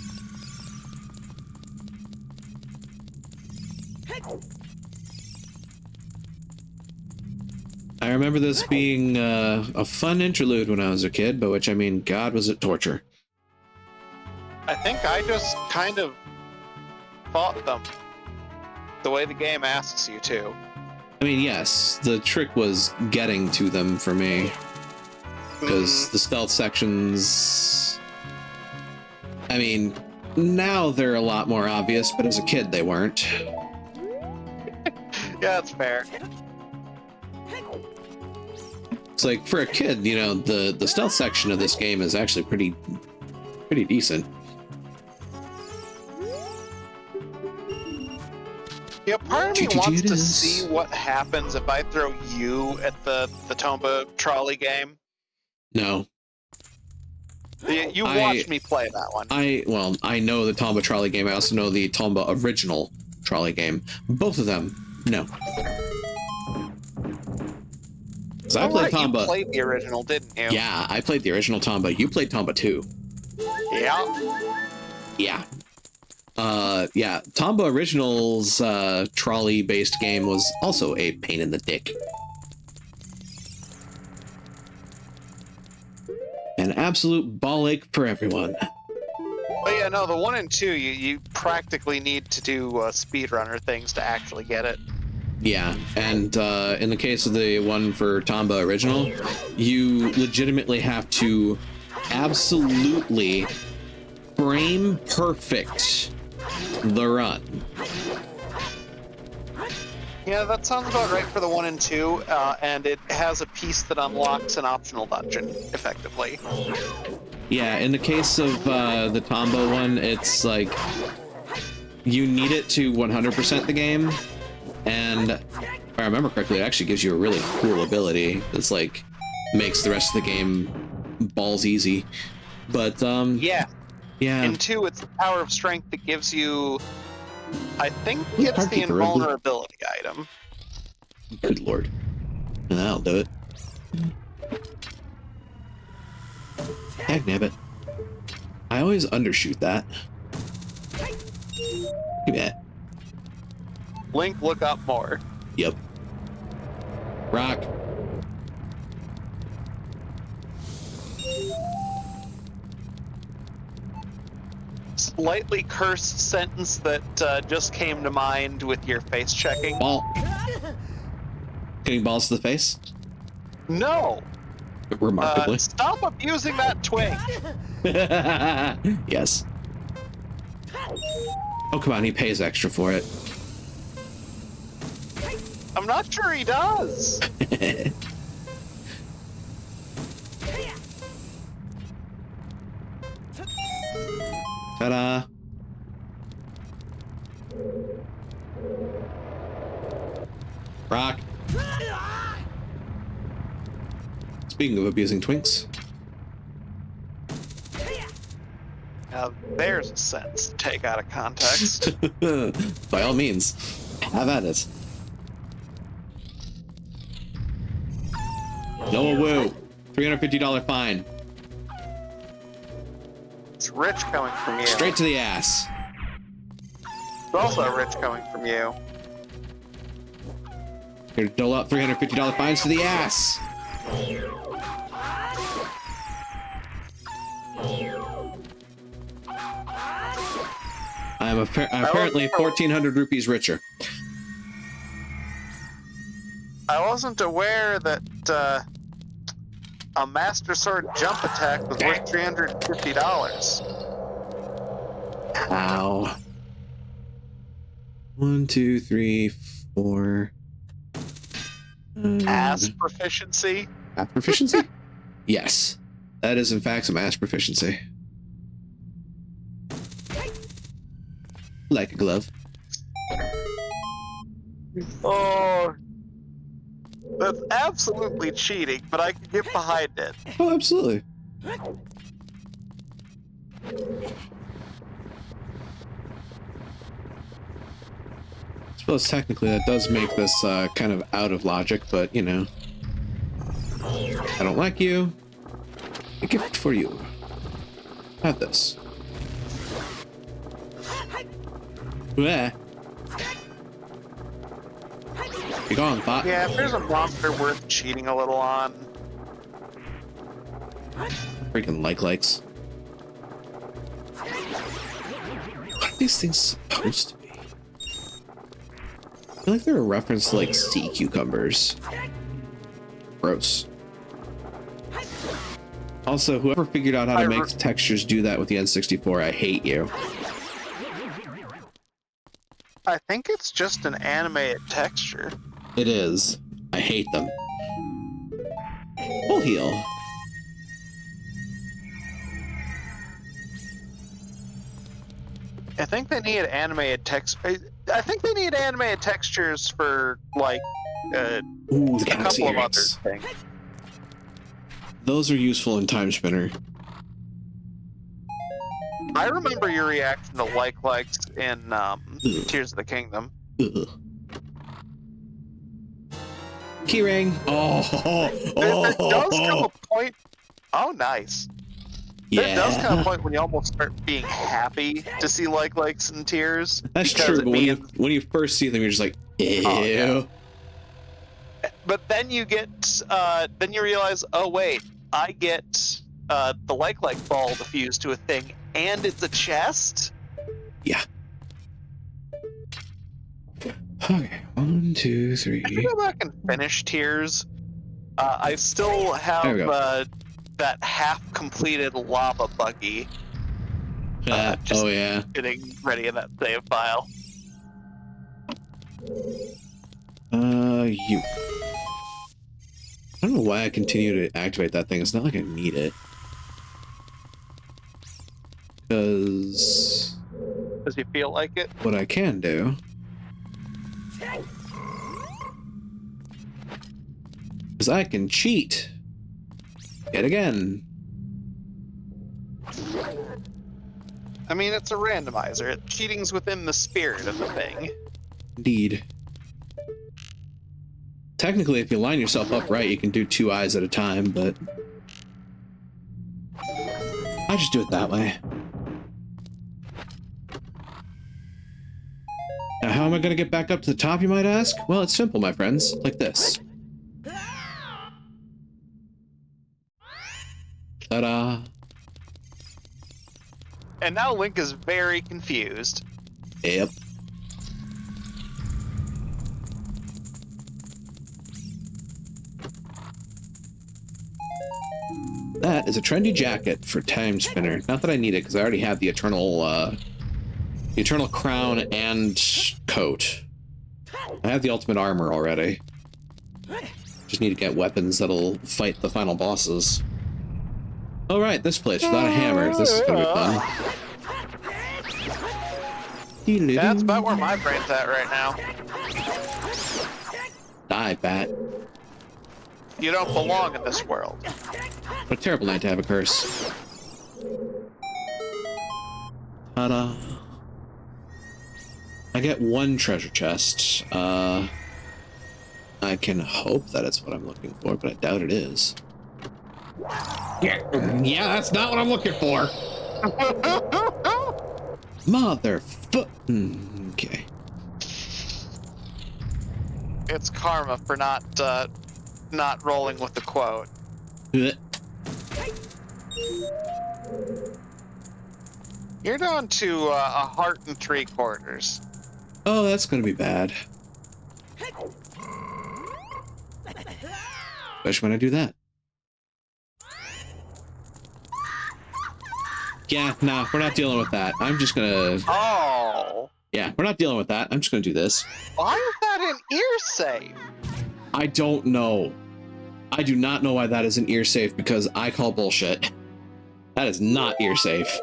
I remember this being a fun interlude when I was a kid, by which I mean, God, was it torture. I think I just kind of fought them the way the game asks you to. I mean, yes, the trick was getting to them for me. Because the stealth sections... I mean, now they're a lot more obvious, but as a kid they weren't. Yeah, that's fair. It's like, for a kid, you know, the stealth section of this game is actually pretty decent. Yeah, part of me wants to see what happens if I throw you at the Tomba trolley game. No. You watched me play that one. I know the Tomba trolley game. I also know the Tomba original trolley game. Both of them, no. So I played Tomba. You played the original, didn't you? Yeah, I played the original Tomba. You played Tomba 2. Yeah. Yeah. Yeah, Tomba Original's trolley-based game was also a pain in the dick. An absolute ball ache for everyone. But yeah, no, the 1 and 2, you practically need to do speedrunner things to actually get it. Yeah, and in the case of the one for Tomba Original, you legitimately have to absolutely frame perfect the run. Yeah, that sounds about right for the 1 and 2, and it has a piece that unlocks an optional dungeon, effectively. Yeah, in the case of the Tomba one, it's like you need it to 100% the game, and if I remember correctly, it actually gives you a really cool ability that's like makes the rest of the game balls easy. But yeah. In 2, it's the Power of Strength that gives you, I think, it's the invulnerability item. Good lord. That'll do it. Dagnabbit. I always undershoot that. Give me that. Link, look up more. Yep. Rock. Slightly cursed sentence that just came to mind with your face checking. Ball. Getting balls to the face? No. Remarkably. Stop abusing that twig. Yes. Oh, come on, he pays extra for it. I'm not sure he does. Ta-da. Rock. Speaking of abusing twinks. Now, there's a sentence to take out of context. By all means, have at it. Noah Woo, $350 fine. It's rich coming from you. Straight to the ass. It's also rich coming from you. Here to dole out $350 fines to the ass. I'm apparently 1,400 rupees richer. I wasn't aware that a Master Sword jump attack was worth $350. Ow. 1, 2, 3, 4. Ass proficiency? Ass proficiency? Yes. That is, in fact, some ass proficiency. Like a glove. Oh, that's absolutely cheating, but I can get behind it. Oh, absolutely. I suppose technically that does make this kind of out of logic, but you know. I don't like you. A gift for you. Have this. Bleh. Be gone, thought. Yeah, if there's a monster worth cheating a little on. Freaking likes. What are these things supposed to be? I feel like they're a reference to like sea cucumbers. Gross. Also, whoever figured out how to make textures do that with the N64, I hate you. I think it's just an animated texture. It is. I hate them. Full heal. I think they need animated text. I think they need animated textures for like Ooh, the a couple of other earrings. things. Those are useful in Time Spinner. I remember your reaction to likes in Tears of the Kingdom. Ugh. Keyring. There does come a point. Oh, nice. Yeah. There does come a point when you almost start being happy to see likes and tears. That's because true, it but means- when you first see them, you're just like, ew. Oh, yeah. But then you get, then you realize, oh wait, I get the like ball to fuse to a thing, and it's a chest. Yeah. Okay, 1, 2, 3. I can go back and finish Tears. I still There we have go. that half-completed lava buggy. Just Oh yeah. getting ready in that save file. You. I don't know why I continue to activate that thing. It's not like I need it. Because Does you feel like it? what I can do is I can cheat yet again. I mean, it's a randomizer. Cheating's within the spirit of the thing. Indeed. Technically, if you line yourself up right, you can do 2 eyes at a time, but I just do it that way. Now, how am I going to get back up to the top, you might ask? Well, it's simple, my friends. Like this. Ta-da. And now Link is very confused. Yep. That is a trendy jacket for Time Spinner. Not that I need it, because I already have the Eternal Crown and coat. I have the ultimate armor already. Just need to get weapons that'll fight the final bosses. Oh right, this place without a hammer. This is gonna be fun. That's about where my brain's at right now. Die, bat. You don't belong in this world. What a terrible night to have a curse. Ta-da. I get 1 treasure chest. I can hope that it's what I'm looking for, but I doubt it is. Yeah, that's not what I'm looking for. Motherfuck. Okay. It's karma for not rolling with the quote. You're down to a heart and 3/4. Oh, that's gonna be bad. Especially when I do that. Yeah, nah, we're not dealing with that. I'm just gonna... Oh. Yeah, we're not dealing with that. I'm just gonna do this. Why is that an ear save? I don't know. I do not know why that is an ear safe, because I call bullshit. That is not ear safe.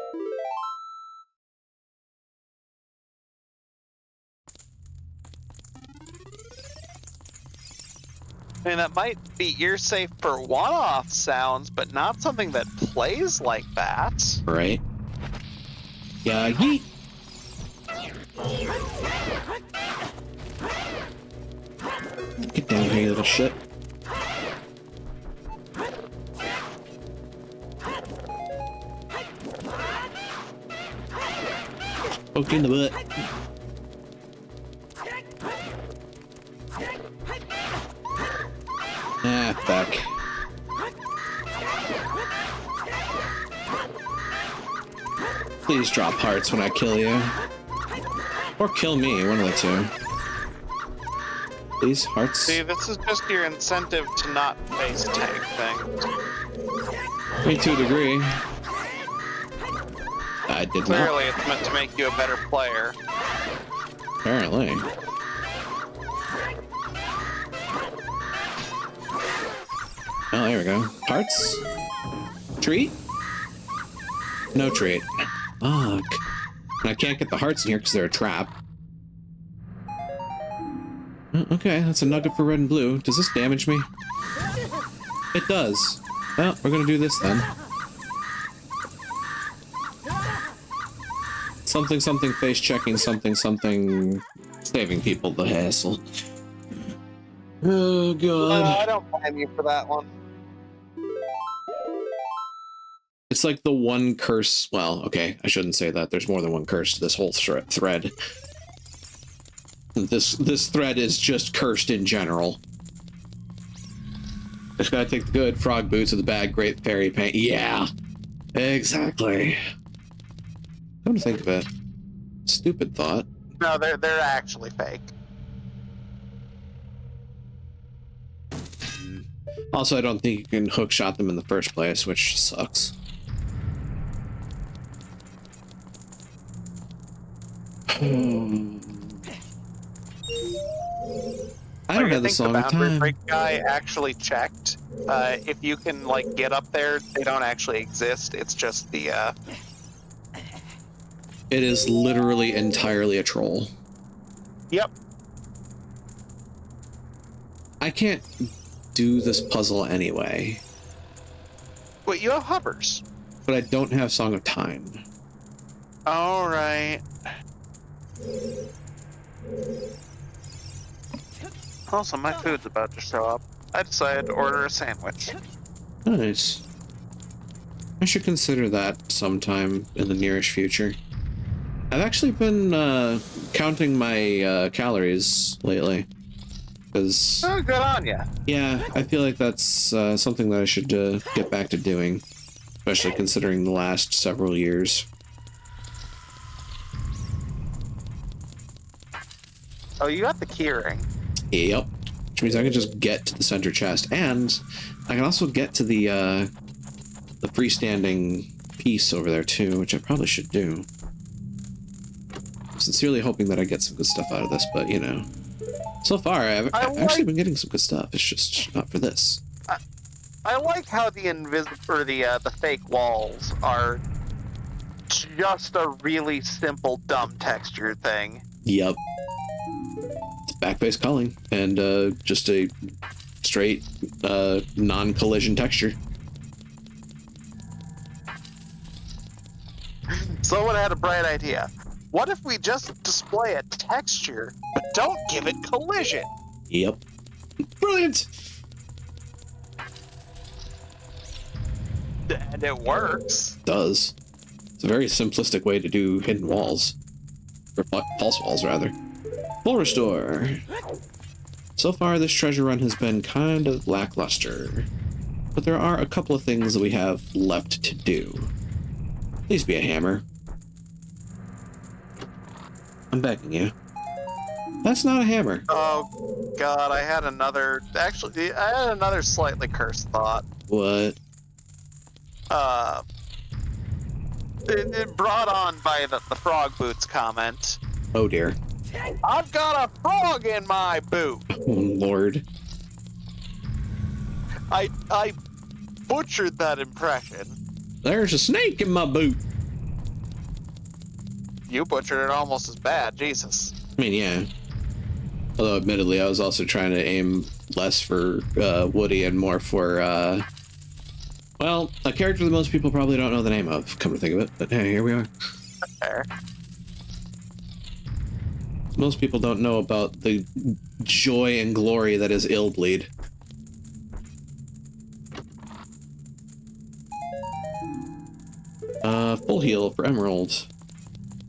I mean, that might be ear safe for one-off sounds, but not something that plays like that. Right? Yeah, yeet. Get down here, you little shit. Poke in the butt. Ah, back. Please drop hearts when I kill you. Or kill me, one of the two. Please, hearts. See, this is just your incentive to not face tank things. Me to a degree. I did Clearly, not. it's meant to make you a better player. Apparently. Oh, there we go. Hearts? Treat? No treat. Fuck. And I can't get the hearts in here because they're a trap. Okay, that's a nugget for red and blue. Does this damage me? It does. Well, we're gonna do this then. Something, something, face checking, something, something, saving people the hassle. Oh, God. I don't blame you for that one. It's like the one curse. Well, okay, I shouldn't say that. There's more than one curse to this whole thread. This thread is just cursed in general. Just gotta take the good frog boots of the bad great fairy paint. Yeah, exactly. Come to think of it, stupid thought. No, they're actually fake. Also, I don't think you can hook shot them in the first place, which sucks. I don't have the song of I think the boundary time. break guy actually checked. If you can like get up there, they don't actually exist. It's just the. It is literally entirely a troll. Yep. I can't do this puzzle anyway, Wait, you have hovers. but I don't have Song of Time. All right. Also, my food's about to show up. I decided to order a sandwich. Nice. I should consider that sometime in the nearest future. I've actually been counting my calories lately. Because, Oh, good on ya. yeah, I feel like that's something that I should get back to doing. Especially considering the last several years. Oh, you got the keyring. Yep. Which means I can just get to the center chest. And I can also get to the freestanding piece over there too, which I probably should do. I'm sincerely hoping that I get some good stuff out of this, but you know. So far, I've actually been getting some good stuff. It's just not for this. I like how the the fake walls are just a really simple, dumb texture thing. Yep. It's back-based culling and just a straight non-collision texture. Someone had a bright idea. What if we just display a texture, but don't give it collision? Yep. Brilliant! And it works. It does. It's a very simplistic way to do hidden walls. Or false walls, rather. Full restore. So far, this treasure run has been kind of lackluster. But there are a couple of things that we have left to do. Please be a hammer. I'm begging you. That's not a hammer. Oh god, I had another slightly cursed thought. What? It brought on by the frog boots comment. Oh dear. I've got a frog in my boot. Oh lord. I butchered that impression. There's a snake in my boot. You butchered it almost as bad, Jesus. I mean, yeah. Although, admittedly, I was also trying to aim less for Woody and more for, well, a character that most people probably don't know the name of, come to think of it. But hey, here we are. Fair. Most people don't know about the joy and glory that is Illbleed. Full heal for Emerald.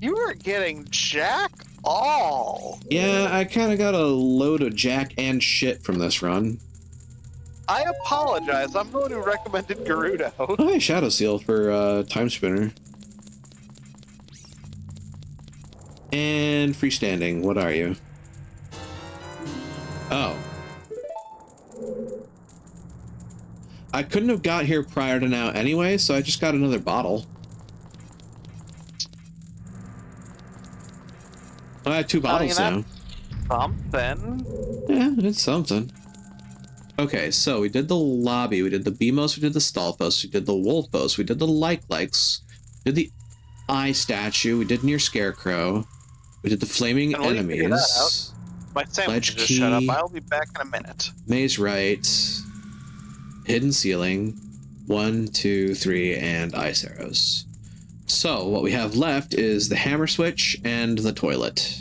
You are getting jack all. Yeah, I kind of got a load of jack and shit from this run. I apologize. I'm the one who recommended Gerudo. Oh, hey, Shadow Seal for Time Spinner. And freestanding. What are you? Oh. I couldn't have got here prior to now anyway, so I just got another bottle. I have 2 bottles now. Something. Yeah, it's something. Okay, so we did the lobby, we did the Beamos, we did the Stalfos, we did the Wolfos, we did the Likes, we did the Eye Statue, we did near Scarecrow, we did the Flaming Enemies. My sandwich just shut up. I'll be back in a minute. Maze Right, Hidden Ceiling, 1, 2, 3, and Ice Arrows. So what we have left is the Hammer Switch and the Toilet.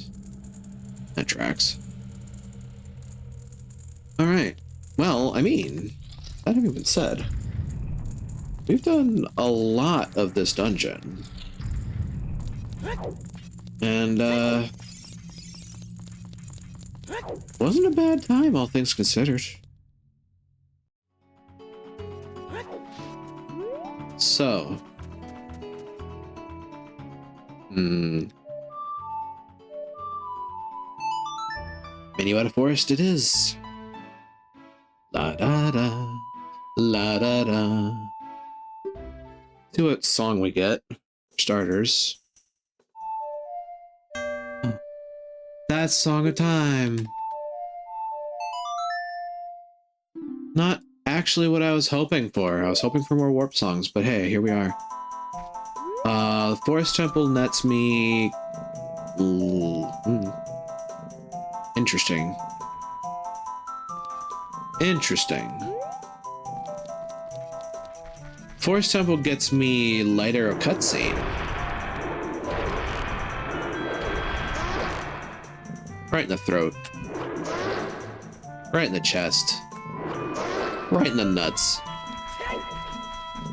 That tracks. Alright. Well, I mean, that having been said, we've done a lot of this dungeon. And, wasn't a bad time, all things considered. So, Minuetta Forest it is. La da da, la da da. See what song we get. Starters. That Song of Time. Not actually what I was hoping for. I was hoping for more warp songs, but hey, here we are. The Forest Temple nets me. Interesting. Interesting. Forest Temple gets me lighter cutscene. Right in the throat. Right in the chest. Right in the nuts.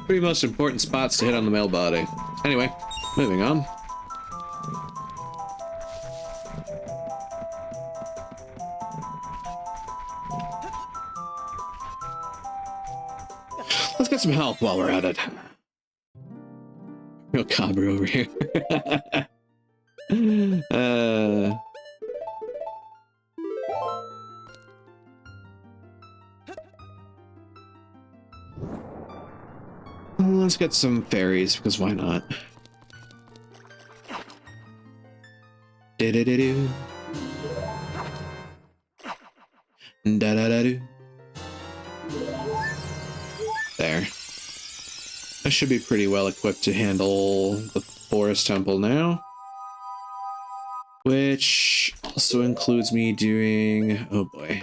3 most important spots to hit on the male body. Anyway, moving on. Let's get some help while we're at it. Real cobber over here. Let's get some fairies, because why not? Da-da-da-doo. Da-da-da-doo. There. I should be pretty well equipped to handle the Forest Temple now. Which also includes me doing... Oh boy.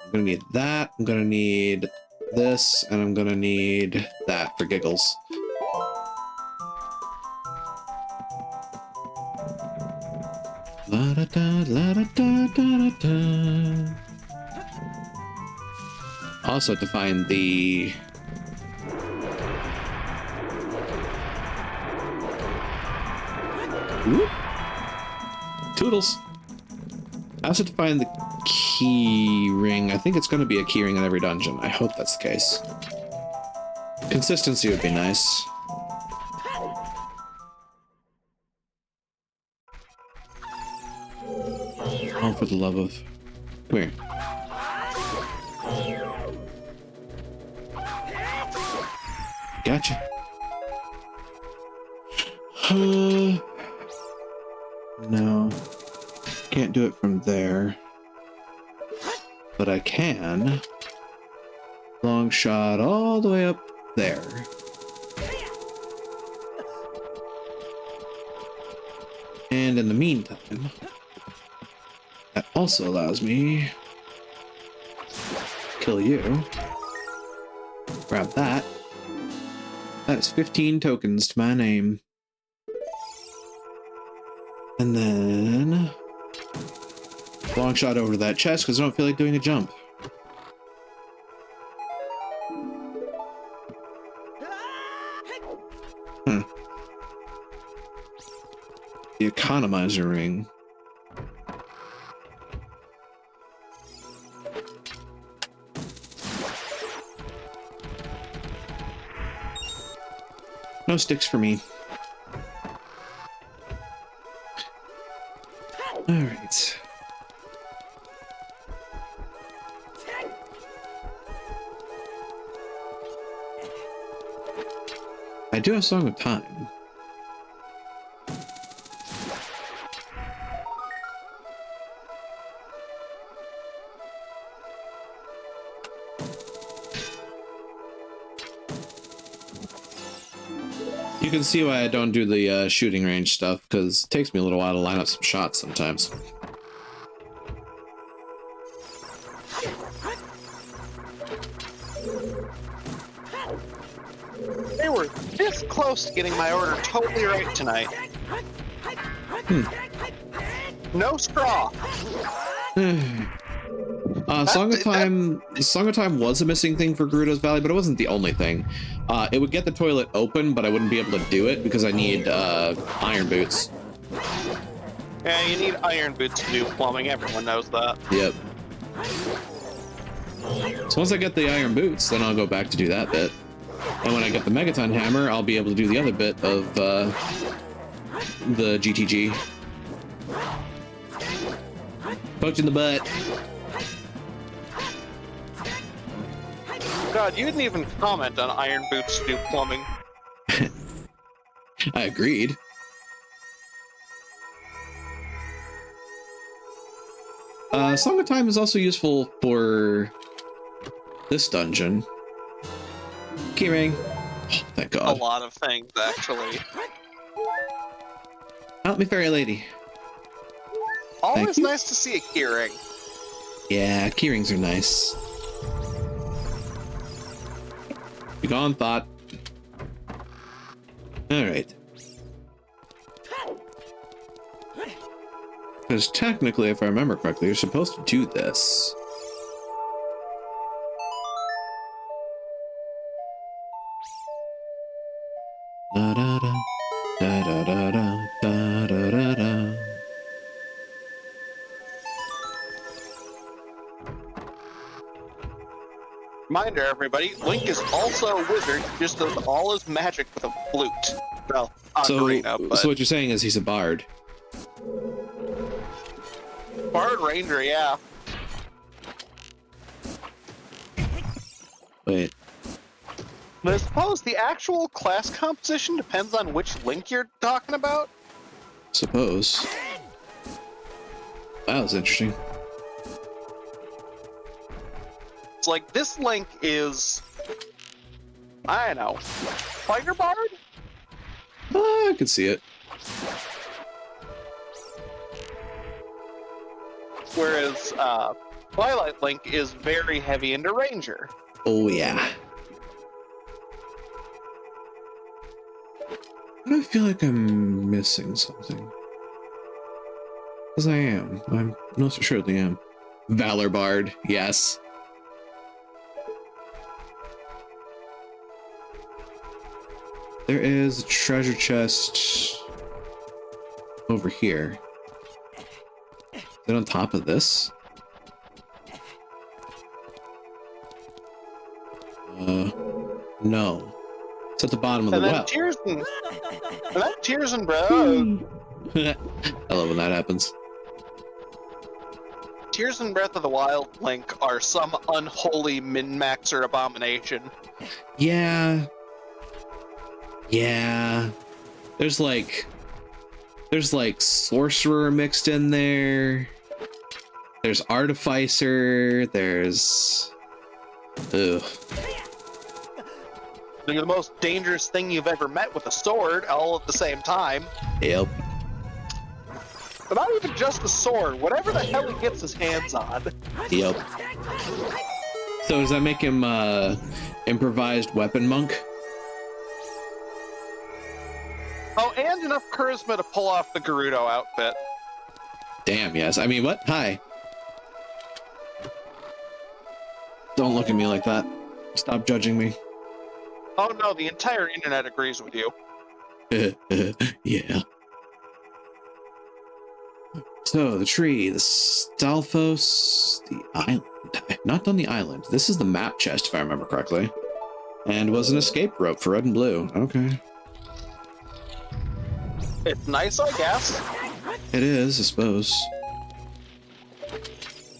I'm gonna need that, I'm gonna need this, and I'm gonna need that for giggles. La da da la da da da da. Also to find the Whoop. Toodles. I also have to find the key ring. I think it's going to be a key ring in every dungeon. I hope that's the case. Consistency would be nice. Oh, for the love of... Come here. Gotcha. No. Can't do it from there. But I can. Long shot all the way up there. And in the meantime, that also allows me to kill you. Grab that. That is 15 tokens to my name. And then long shot over to that chest because I don't feel like doing a jump. The economizer ring. No sticks for me. All right. I do have Song of Time. You can see why I don't do the shooting range stuff, because it takes me a little while to line up some shots sometimes. They were this close to getting my order totally right tonight. No straw. Song of Time was a missing thing for Gerudo's Valley, but it wasn't the only thing. It would get the toilet open, but I wouldn't be able to do it because I need iron boots. Yeah, you need iron boots to do plumbing. Everyone knows that. Yep. So once I get the iron boots, then I'll go back to do that bit. And when I get the Megaton Hammer, I'll be able to do the other bit of the GTG. Poked in the butt. God, you didn't even comment on iron boots to do plumbing. I agreed. Song of Time is also useful for this dungeon. Keyring. Oh, thank God. A lot of things, actually. Help me, fairy lady. Always nice to see a keyring. Yeah, keyrings are nice. Be gone, thought. Alright. Because technically, if I remember correctly, you're supposed to do this. Da da da da da da da da da da. Reminder, everybody, Link is also a wizard, just does all his magic with a flute. Well, ocarina, but... So what you're saying is he's a bard. Bard Ranger, yeah. Wait. But I suppose the actual class composition depends on which Link you're talking about? Suppose. That was interesting. It's like, this Link is... I don't know. Fire Bard? I could see it. Whereas, Twilight Link is very heavy into Ranger. Oh, yeah. But I feel like I'm missing something. Because I am. I'm most assuredly am. Valor Bard, yes. There is a treasure chest over here. Is it on top of this? No. It's at the bottom of the well. Tears and Bro. I love when that happens. Tears and Breath of the Wild Link are some unholy min-maxer abomination. Yeah. Yeah. There's like sorcerer mixed in there. There's artificer. There's... Ugh. You're the most dangerous thing you've ever met with a sword, all at the same time. Yep. But not even just a sword, whatever the hell he gets his hands on. Yep. So does that make him improvised weapon monk? Oh, and enough charisma to pull off the Gerudo outfit. Damn, yes. I mean, what? Hi. Don't look at me like that. Stop judging me. Oh no, the entire internet agrees with you. Yeah. So, the tree, the Stalfos, the island. I've not done the island. This is the map chest, if I remember correctly. And was an escape rope for red and blue. Okay. It's nice, I guess. It is, I suppose.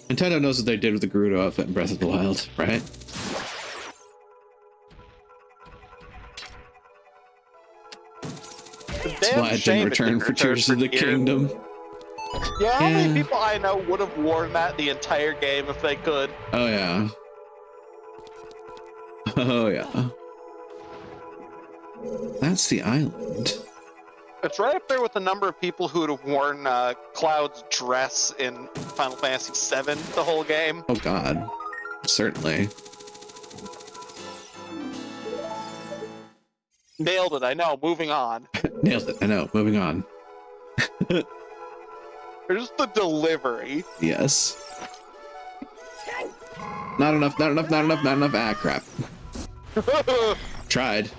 Nintendo knows what they did with the Gerudo outfit in Breath of the Wild, right? That's why I didn't return for Tears of the Kingdom. Yeah, how many people I know would have worn that the entire game if they could? Oh, yeah. Oh, yeah. That's the island. It's right up there with the number of people who would have worn Cloud's dress in Final Fantasy VII the whole game. Oh, God. Certainly. Nailed it, I know. Moving on. Nailed it, I know. Moving on. There's the delivery. Yes. Not enough, not enough, not enough, not enough. Ah, crap. Tried.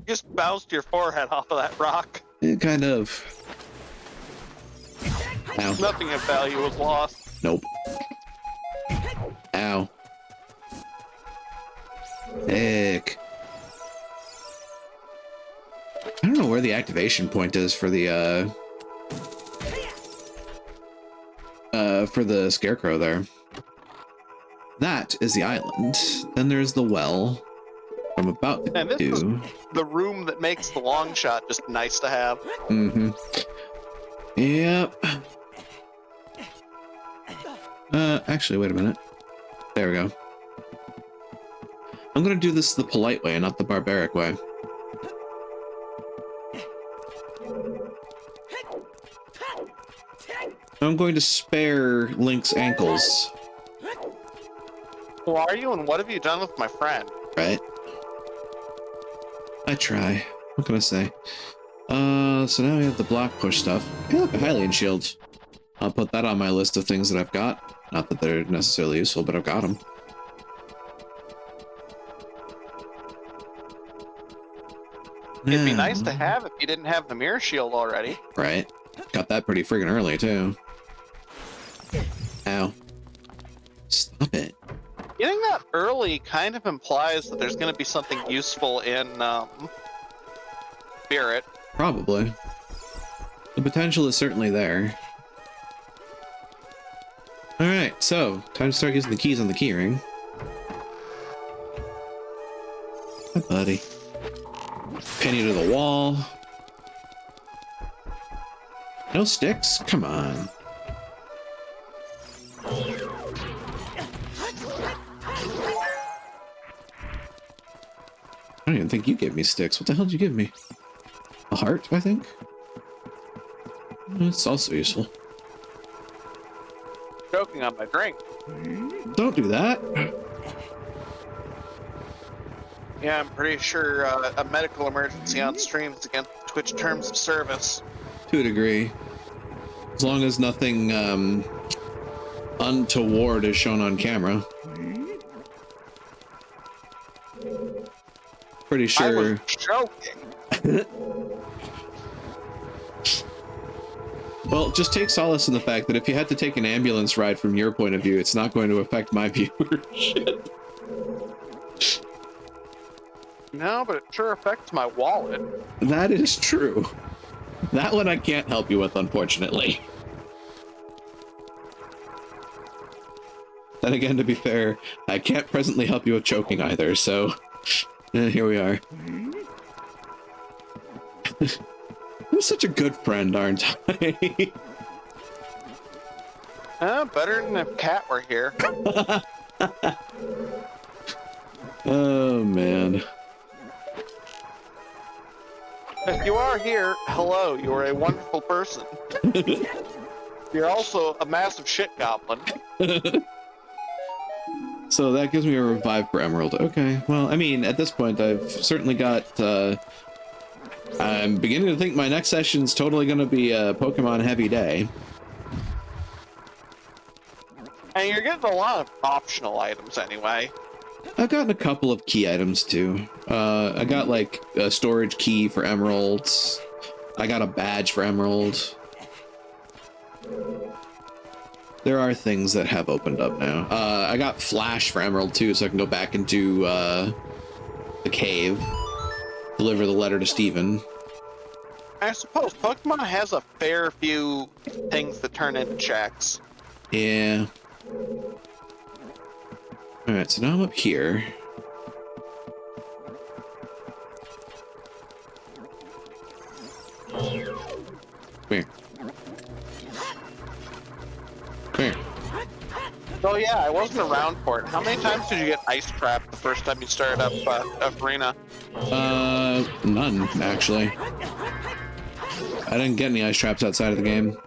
Just bounced your forehead off of that rock. Kind of. Ow. Nothing of value was lost. Nope. Ow. Ick. I don't know where the activation point is for the scarecrow there. That is the island. Then there's the well. I'm about to and this do. is the room that makes the long shot just nice to have. Mm-hmm. Yep. Actually, wait a minute. There we go. I'm gonna do this the polite way and not the barbaric way. I'm going to spare Link's ankles. Who are you and what have you done with my friend? Right. I try. What can I say? So now we have the block push stuff. Hey, look, a Hylian shield. I'll put that on my list of things that I've got. Not that they're necessarily useful, but I've got them. It'd be nice to have if you didn't have the mirror shield already. Right. Got that pretty friggin' early, too. Ow. Stop it. Getting that early kind of implies that there's going to be something useful in Spirit. Probably. The potential is certainly there. Alright, so, time to start using the keys on the keyring. Hi, buddy. Pin you to the wall. No sticks? Come on. I don't even think you gave me sticks. What the hell did you give me? A heart, I think? It's also useful. Choking on my drink. Don't do that. Yeah, I'm pretty sure a medical emergency on stream is against Twitch terms of service. To a degree. As long as nothing untoward is shown on camera. Pretty sure. I was joking. Well, just take solace in the fact that if you had to take an ambulance ride from your point of view, it's not going to affect my viewership. No, but it sure affects my wallet. That is true. That one I can't help you with, unfortunately. Then again, to be fair, I can't presently help you with choking either, so here we are. I'm such a good friend, aren't I? Better than if Cat were here. Oh, man. If you are here, hello, you are a wonderful person. You're also a massive shit goblin. So that gives me a revive for Emerald. Okay, well, I mean, at this point, I've certainly got I'm beginning to think my next session's totally going to be a Pokemon heavy day. And you're getting a lot of optional items anyway. I've gotten a couple of key items too. I got like a storage key for emeralds. I got a badge for emerald. There are things that have opened up now. I got flash for emerald too, so I can go back into the cave, deliver the letter to Steven. I suppose Pokemon has a fair few things that turn into checks. Yeah. Alright, so now I'm up here. Come here. Come here. Oh yeah, I wasn't around for it. How many times did you get ice trapped the first time you started up Arena? None, actually. I didn't get any ice traps outside of the game.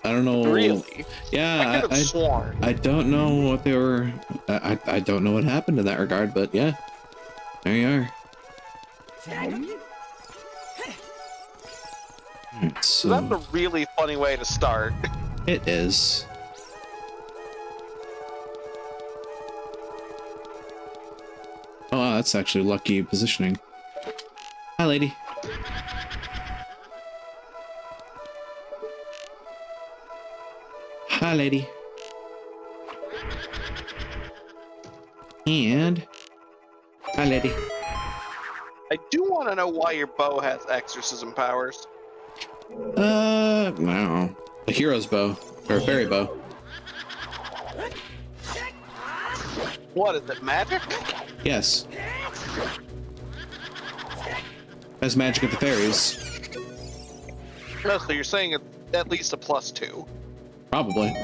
I don't know. Really? Yeah, I sworn. I don't know what they were. I don't know what happened in that regard, but yeah, there you are. Right, so That's a really funny way to start. it is. Oh, wow, that's actually lucky positioning. Hi, lady. Hi, lady. And hi, lady. I do want to know why your bow has exorcism powers. No. A hero's bow. Or a fairy bow. What is it, magic? Yes. As magic of the fairies. No, so you're saying it's at least a +2. Probably.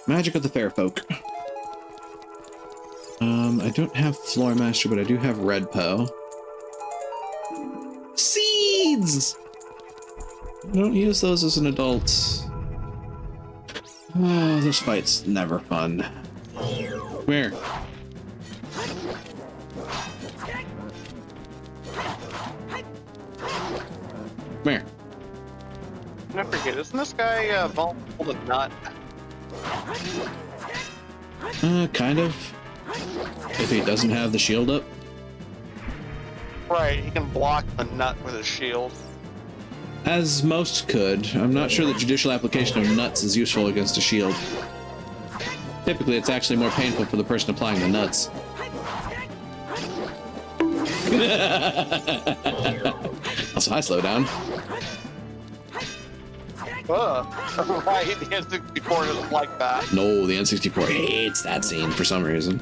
Magic of the fair folk. I don't have Floor Master, but I do have Red Poe. Seeds! I don't use those as an adult. Oh, this fight's never fun. Come here. Come here. I forget, isn't this guy vulnerable to nut? Kind of. If he doesn't have the shield up. Right, he can block the nut with his shield. As most could. I'm not sure that judicial application of nuts is useful against a shield. Typically, it's actually more painful for the person applying the nuts. Also, I slow down. Right, the N64 doesn't like that. No, the N64 hates that scene for some reason.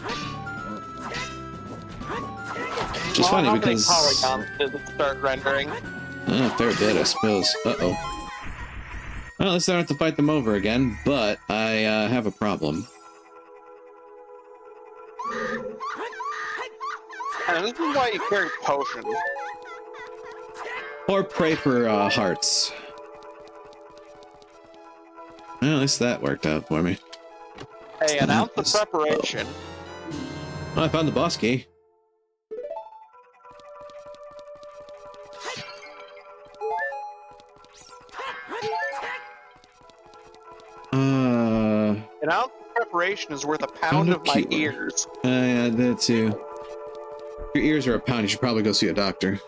Which is funny because... How many polygons does it start rendering? A fair bit, I suppose. Uh-oh. Well, let's not have to fight them over again, but I have a problem. And this is why you carry potions. Or pray for hearts. Well, at least that worked out for me. Hey, announce the preparation. Oh, I found the boss key. An ounce of preparation is worth a pound of my ears. Yeah, that too. If your ears are a pound, you should probably go see a doctor.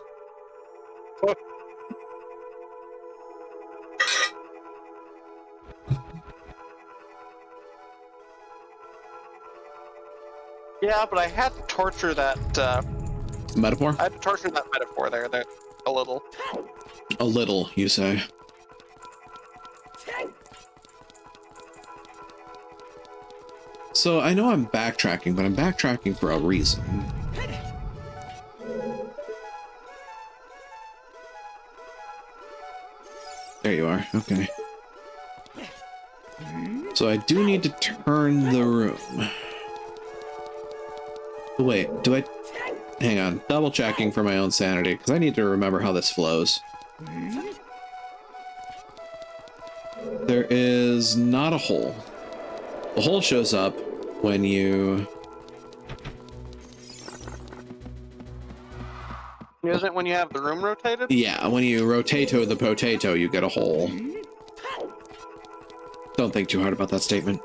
Yeah, but I had to torture that, Metaphor? I had to torture that metaphor there a little. A little, you say. So I know I'm backtracking, but I'm backtracking for a reason. There you are, okay. So I do need to turn the room. Wait, do I... Hang on, double checking for my own sanity, because I need to remember how this flows. There is not a hole. The hole shows up when you Isn't it when you have the room rotated? Yeah, when you rotato the potato, you get a hole. Don't think too hard about that statement.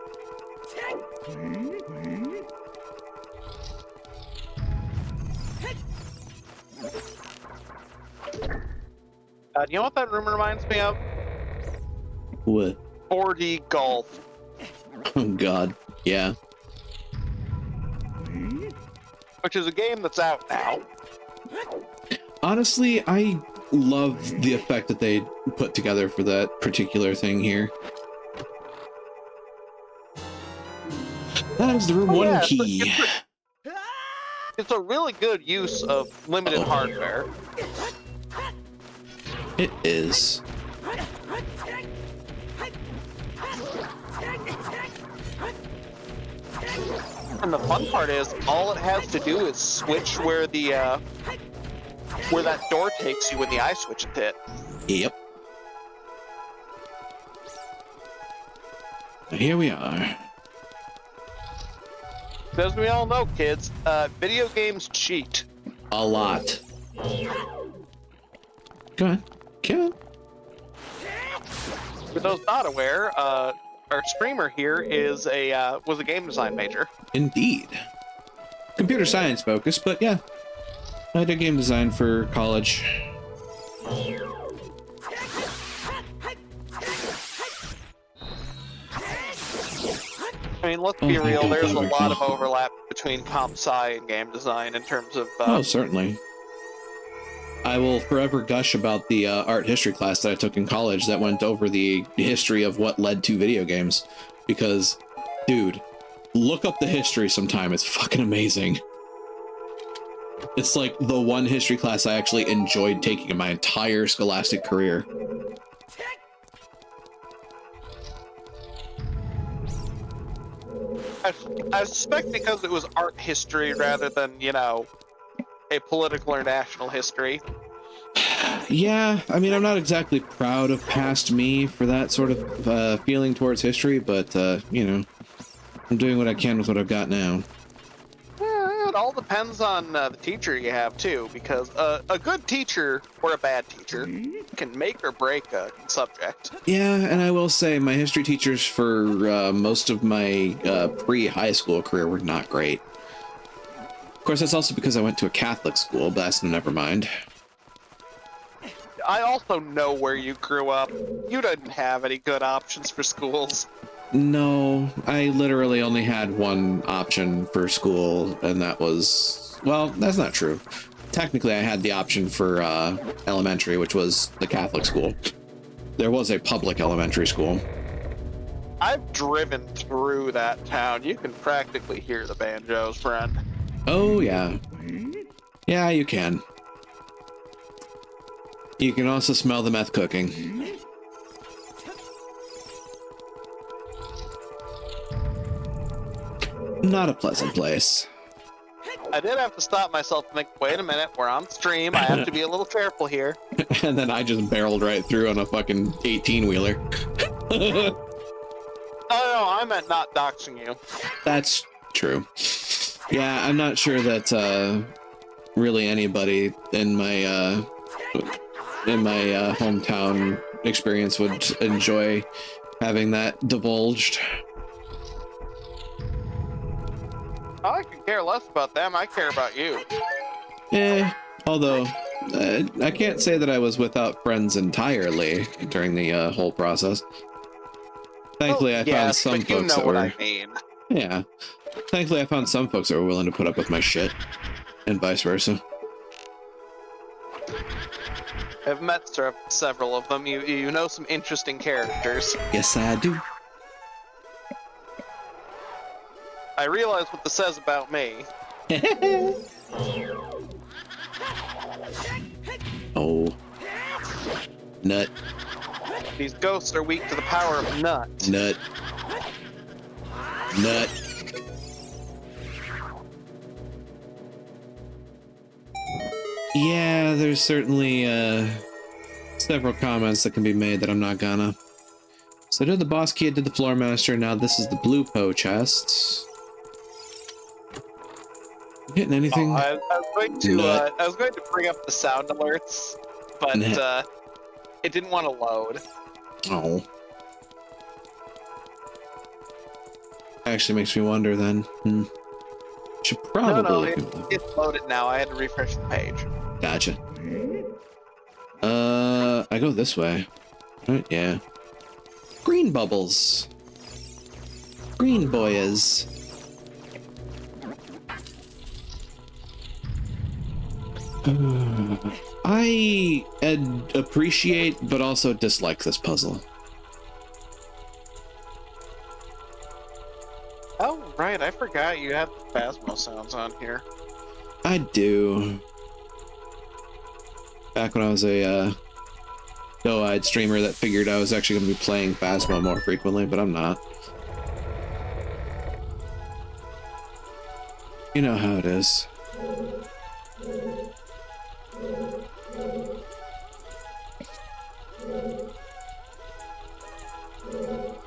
You know what that room reminds me of? What? 4D golf. Oh god, yeah. Which is a game that's out now. Honestly, I love the effect that they put together for that particular thing here. That is the room one key. It's a really good use of limited hardware. It is. And the fun part is, all it has to do is switch where the where that door takes you when the eye switch is hit. Yep. Here we are. As we all know, kids, video games cheat. A lot. Go on. Come on. For those not aware, our streamer here is was a game design major. Indeed. Computer science focused, but yeah. I did game design for college. I mean, let's be real, there's a lot of overlap between comp sci and game design in terms of... Oh, certainly. I will forever gush about the art history class that I took in college that went over the history of what led to video games. Because, dude, look up the history sometime. It's fucking amazing. It's like the one history class I actually enjoyed taking in my entire scholastic career. I suspect because it was art history rather than, you know, a political or national history. Yeah, I mean, I'm not exactly proud of past me for that sort of feeling towards history, but, you know, I'm doing what I can with what I've got now. Yeah, it all depends on the teacher you have, too, because a good teacher or a bad teacher can make or break a subject. Yeah, and I will say my history teachers for most of my pre-high school career were not great. Of course, that's also because I went to a Catholic school, but that's never mind. I also know where you grew up. You didn't have any good options for schools. No, I literally only had one option for school, and that was... Well, that's not true. Technically, I had the option for elementary, which was the Catholic school. There was a public elementary school. I've driven through that town. You can practically hear the banjos, friend. Oh, yeah. Yeah, you can. You can also smell the meth cooking. Not a pleasant place. I did have to stop myself to think, wait a minute, we're on stream, I have to be a little careful here. And then I just barreled right through on a fucking 18-wheeler. Oh no, I meant not doxing you. That's true. Yeah, I'm not sure that really anybody in my hometown experience would enjoy having that divulged. I could care less about them, I care about you. Although I can't say that I was without friends entirely during the whole process. Thankfully, I found some folks that were... I mean. Yeah. Thankfully, I found some folks that were willing to put up with my shit, and vice versa. I've met several of them. You know some interesting characters. Yes, I do. I realize what this says about me. Oh. Nut. These ghosts are weak to the power of nut. Nut. Nut. Yeah, there's certainly several comments that can be made that I'm not gonna. So I did the boss key, I did the floor master, now this is the blue Po chests. Hitting anything? I was going to bring up the sound alerts, but it didn't want to load. Oh. Actually makes me wonder then. Should probably. No, it's loaded now. I had to refresh the page. Gotcha. I go this way. Right? Yeah. Green bubbles. Green boys. I appreciate, but also dislike this puzzle. Oh, right. I forgot you had the Phasmo sounds on here. I do. Back when I was a doe-eyed streamer that figured I was actually going to be playing Phasmo more frequently, but I'm not. You know how it is.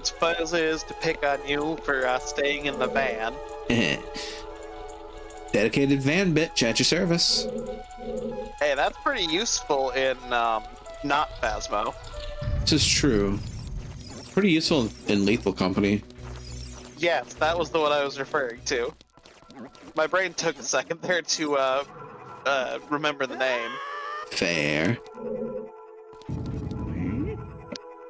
As fun as it is to pick on you for staying in the van. Dedicated van bitch at your service. Hey, that's pretty useful in not Phasmo. This is true. It's pretty useful in Lethal Company. Yes, that was the one I was referring to. My brain took a second there to remember the name. Fair.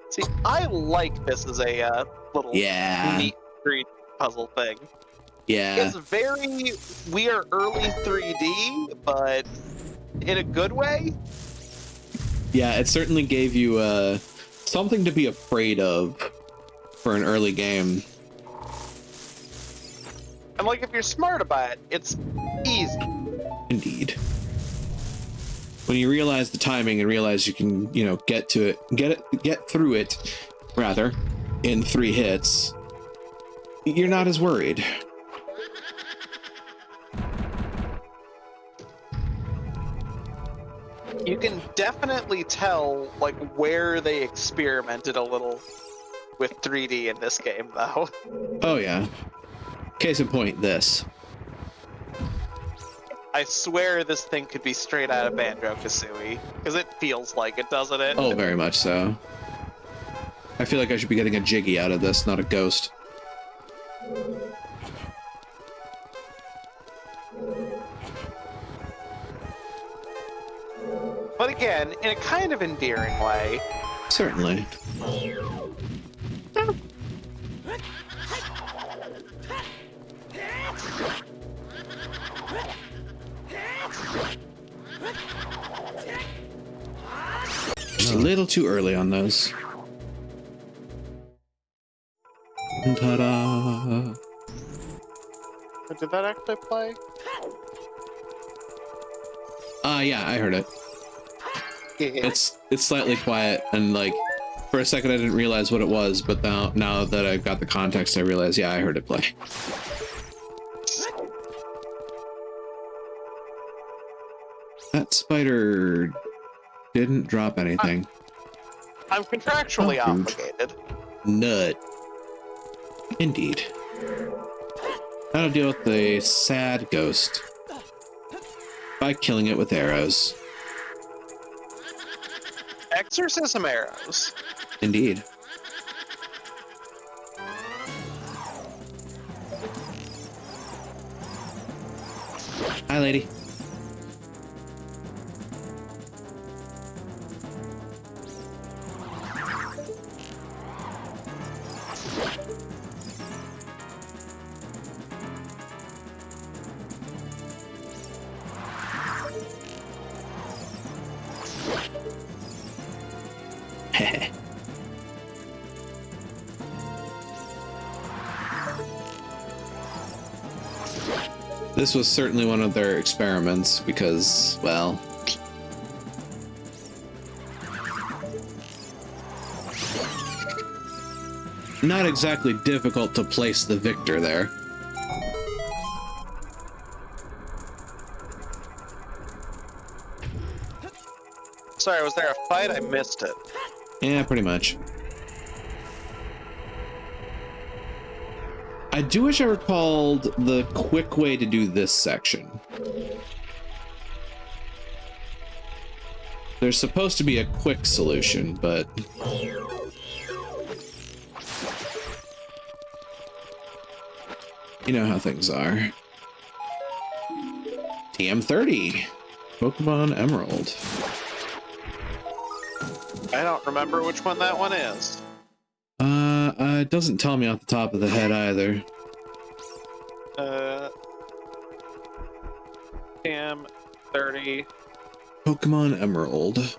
See, I like this as a little neat 3D puzzle thing. Yeah. It's very, we are early 3D, but in a good way. Yeah, it certainly gave you something to be afraid of for an early game. And like, if you're smart about it, it's easy. Indeed. When you realize the timing and realize you can, you know, get to it, get through it, rather, in 3 hits, you're not as worried. You can definitely tell, like, where they experimented a little with 3D in this game, though. Oh, yeah. Case in point, this. I swear this thing could be straight out of Banjo-Kazooie, because it feels like it, doesn't it? Oh, very much so. I feel like I should be getting a Jiggy out of this, not a ghost. But again, in a kind of endearing way. Certainly. Just a little too early on those. Ta-da! Did that actually play? Yeah, I heard it. It's slightly quiet, and like for a second I didn't realize what it was, but now that I've got the context, I realize, yeah, I heard it play. That spider didn't drop anything. I'm contractually obligated. Nut. Indeed. How to deal with the sad ghost by killing it with arrows. Exorcism arrows. Indeed. Hi, lady. This was certainly one of their experiments because, well, not exactly difficult to place the victor there. Sorry, was there a fight? I missed it. Yeah, pretty much. I do wish I recalled the quick way to do this section. There's supposed to be a quick solution, but... you know how things are. TM30. Pokemon Emerald. I don't remember which one that one is. It doesn't tell me off the top of the head either. TM30. Pokemon Emerald.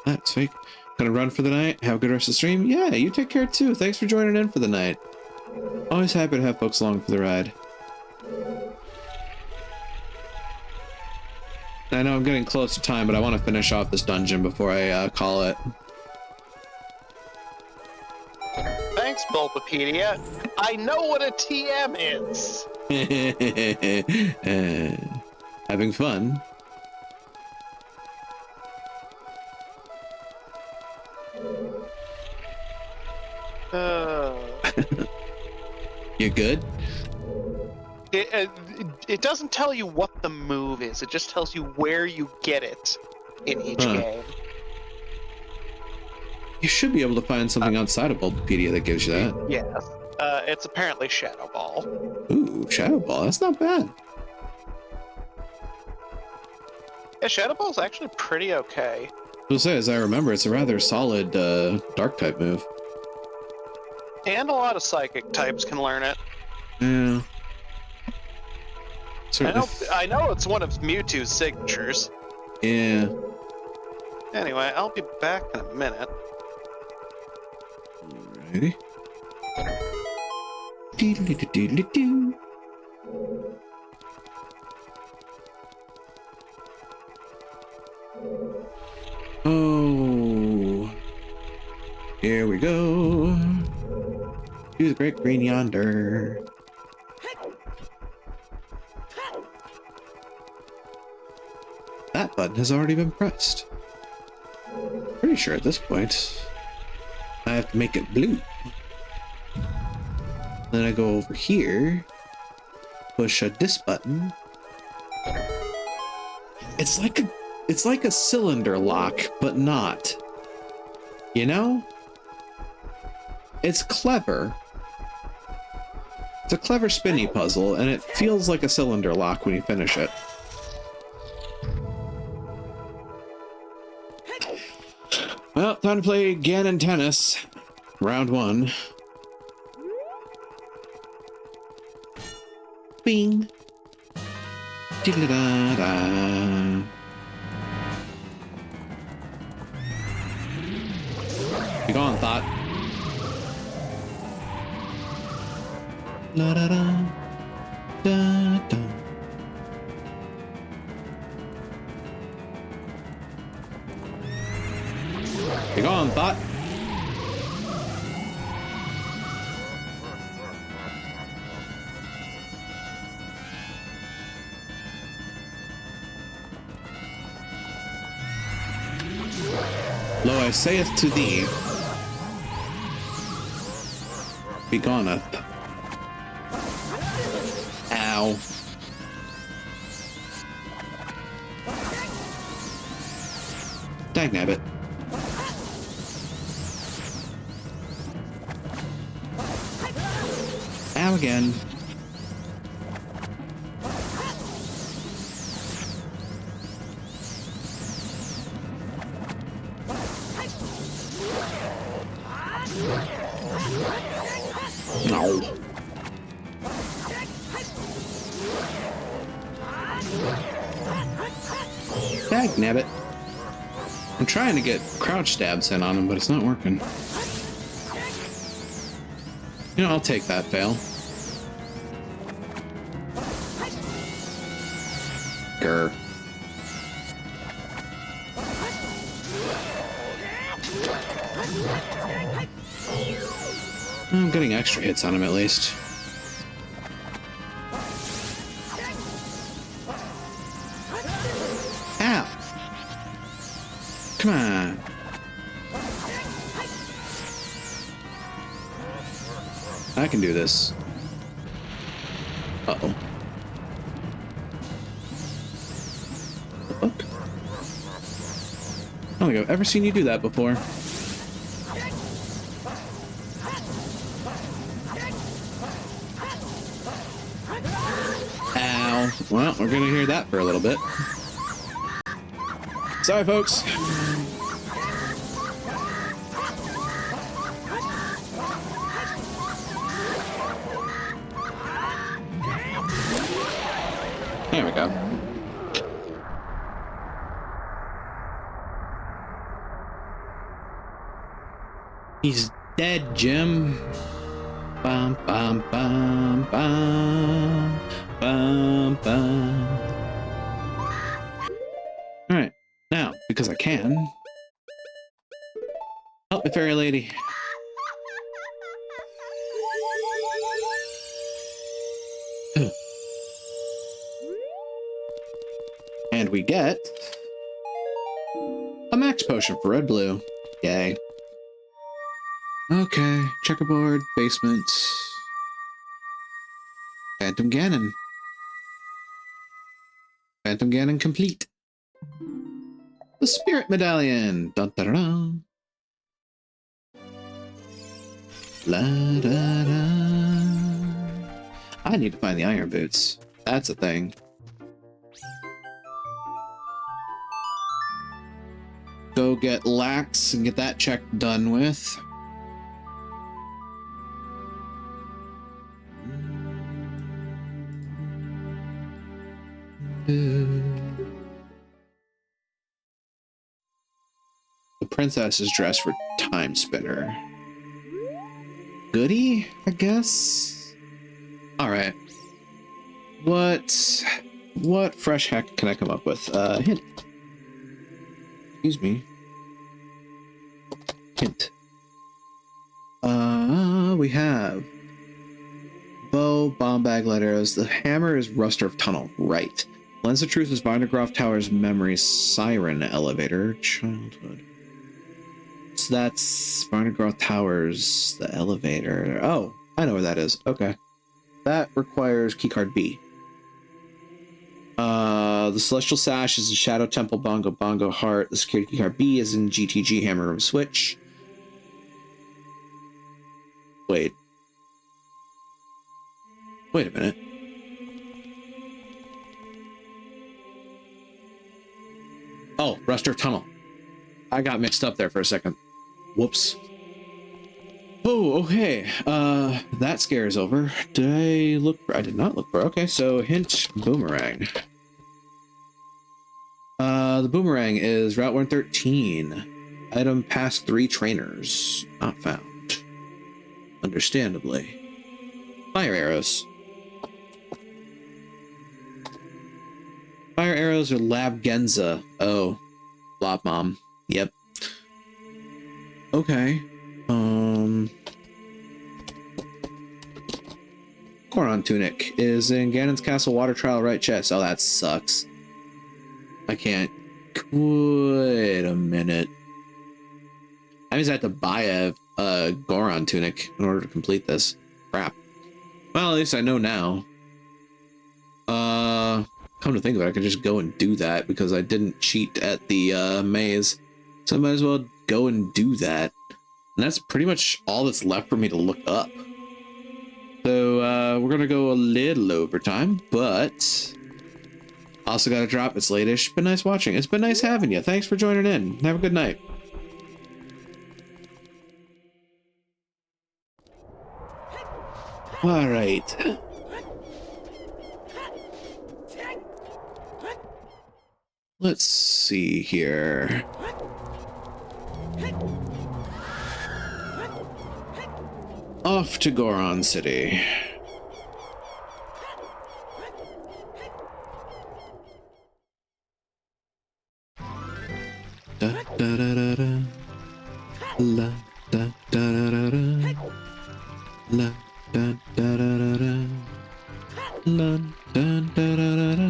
That's fake. Gonna run for the night. Have a good rest of the stream. Yeah, you take care too. Thanks for joining in for the night. Always happy to have folks along for the ride. I know I'm getting close to time, but I want to finish off this dungeon before I call it. Thanks, Bulbapedia. I know what a TM is. Having fun. You good? It doesn't tell you what the move is. It just tells you where you get it in each game. You should be able to find something outside of Bulbapedia that gives you that. Yes. It's apparently Shadow Ball. Ooh, Shadow Ball. That's not bad. Yeah, Shadow Ball's actually pretty okay. I was say, as I remember, it's a rather solid dark type move. And a lot of psychic types can learn it. Yeah. I know it's one of Mewtwo's signatures. Yeah. Anyway, I'll be back in a minute. Alrighty. Doodle-doo-doo-doo-doo. Oh. Here we go. To the great green yonder. That button has already been pressed. Pretty sure at this point I have to make it blue. Then I go over here, push this button. It's like a cylinder lock, but not. You know? It's clever. It's a clever spinny puzzle, and it feels like a cylinder lock when you finish it. Well, time to play Ganon Tennis. Round 1. Bing. Diddle-da-da. Be gone, Thought. La-da-da. Da-da. Be gone, Thought. Lo, I saith to thee, be gone up. Ow. Dagnabbit. Ow again. No. Dagnabbit. I'm trying to get crouch stabs in on him, but it's not working. You know, I'll take that fail. Grr. I'm getting extra hits on him at least. Come on. I can do this. Uh-oh. The fuck? I don't think I've ever seen you do that before. Ow. Well, we're gonna hear that for a little bit. Sorry, folks. There we go. He's dead, Jim. Bum, bum, bum, bum, bum, bum. All right, now, because I can, help me, fairy lady. And we get a max potion for red blue. Yay. Okay, checkerboard, basement. Phantom Ganon. Phantom Ganon complete. The Spirit Medallion. Dun, dun, dun, dun. La, da, da. I need to find the iron boots. That's a thing. Go get Lax and get that check done with. The princess is dressed for Time Spinner. Goody, I guess? Alright. What fresh heck can I come up with? Hint. Excuse me. Hint. We have bow, bomb bag, light arrows. The hammer is Rusturf Tunnel. Right. Lens of Truth is Vandergroff Tower's memory siren elevator. Childhood. So that's Vandergroff Towers, the elevator. Oh, I know where that is. Okay. That requires keycard B. The Celestial Sash is in Shadow Temple Bongo Bongo Heart. The security keycard B is in GTG Hammer Room Switch. Wait a minute. Oh, Rusturf Tunnel. I got mixed up there for a second. Whoops. Oh, okay. That scare is over. Did I look for? I did not look for. Okay, so hint boomerang. The boomerang is Route 113. Item past 3 trainers. Not found. Understandably. Fire arrows. Fire arrows are Lab Genza. Oh. Blob Mom. Yep. Okay. Goron Tunic is in Ganon's Castle Water Trial right chest. Oh, that sucks. I can't. Wait a minute. I just have to buy a Goron Tunic in order to complete this. Crap. Well, at least I know now. Come to think of it, I could just go and do that because I didn't cheat at the maze. So I might as well go and do that. And that's pretty much all that's left for me to look up. So we're gonna go a little over time, but also gotta drop. It's late-ish. Been nice watching. It's been nice having you. Thanks for joining in. Have a good night. All right. Let's see here. Off to Goron City. Da da da da da. La da da da da da. La da da da da da. La da da da da da.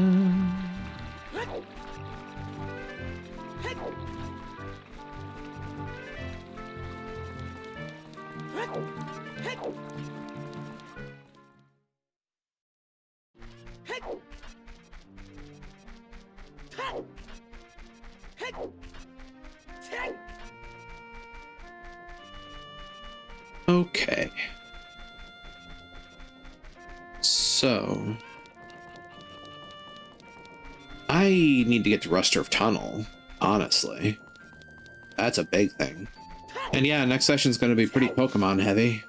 Okay. So I need to get to Rusturf Tunnel, honestly. That's a big thing. And yeah, next session's going to be pretty Pokemon heavy.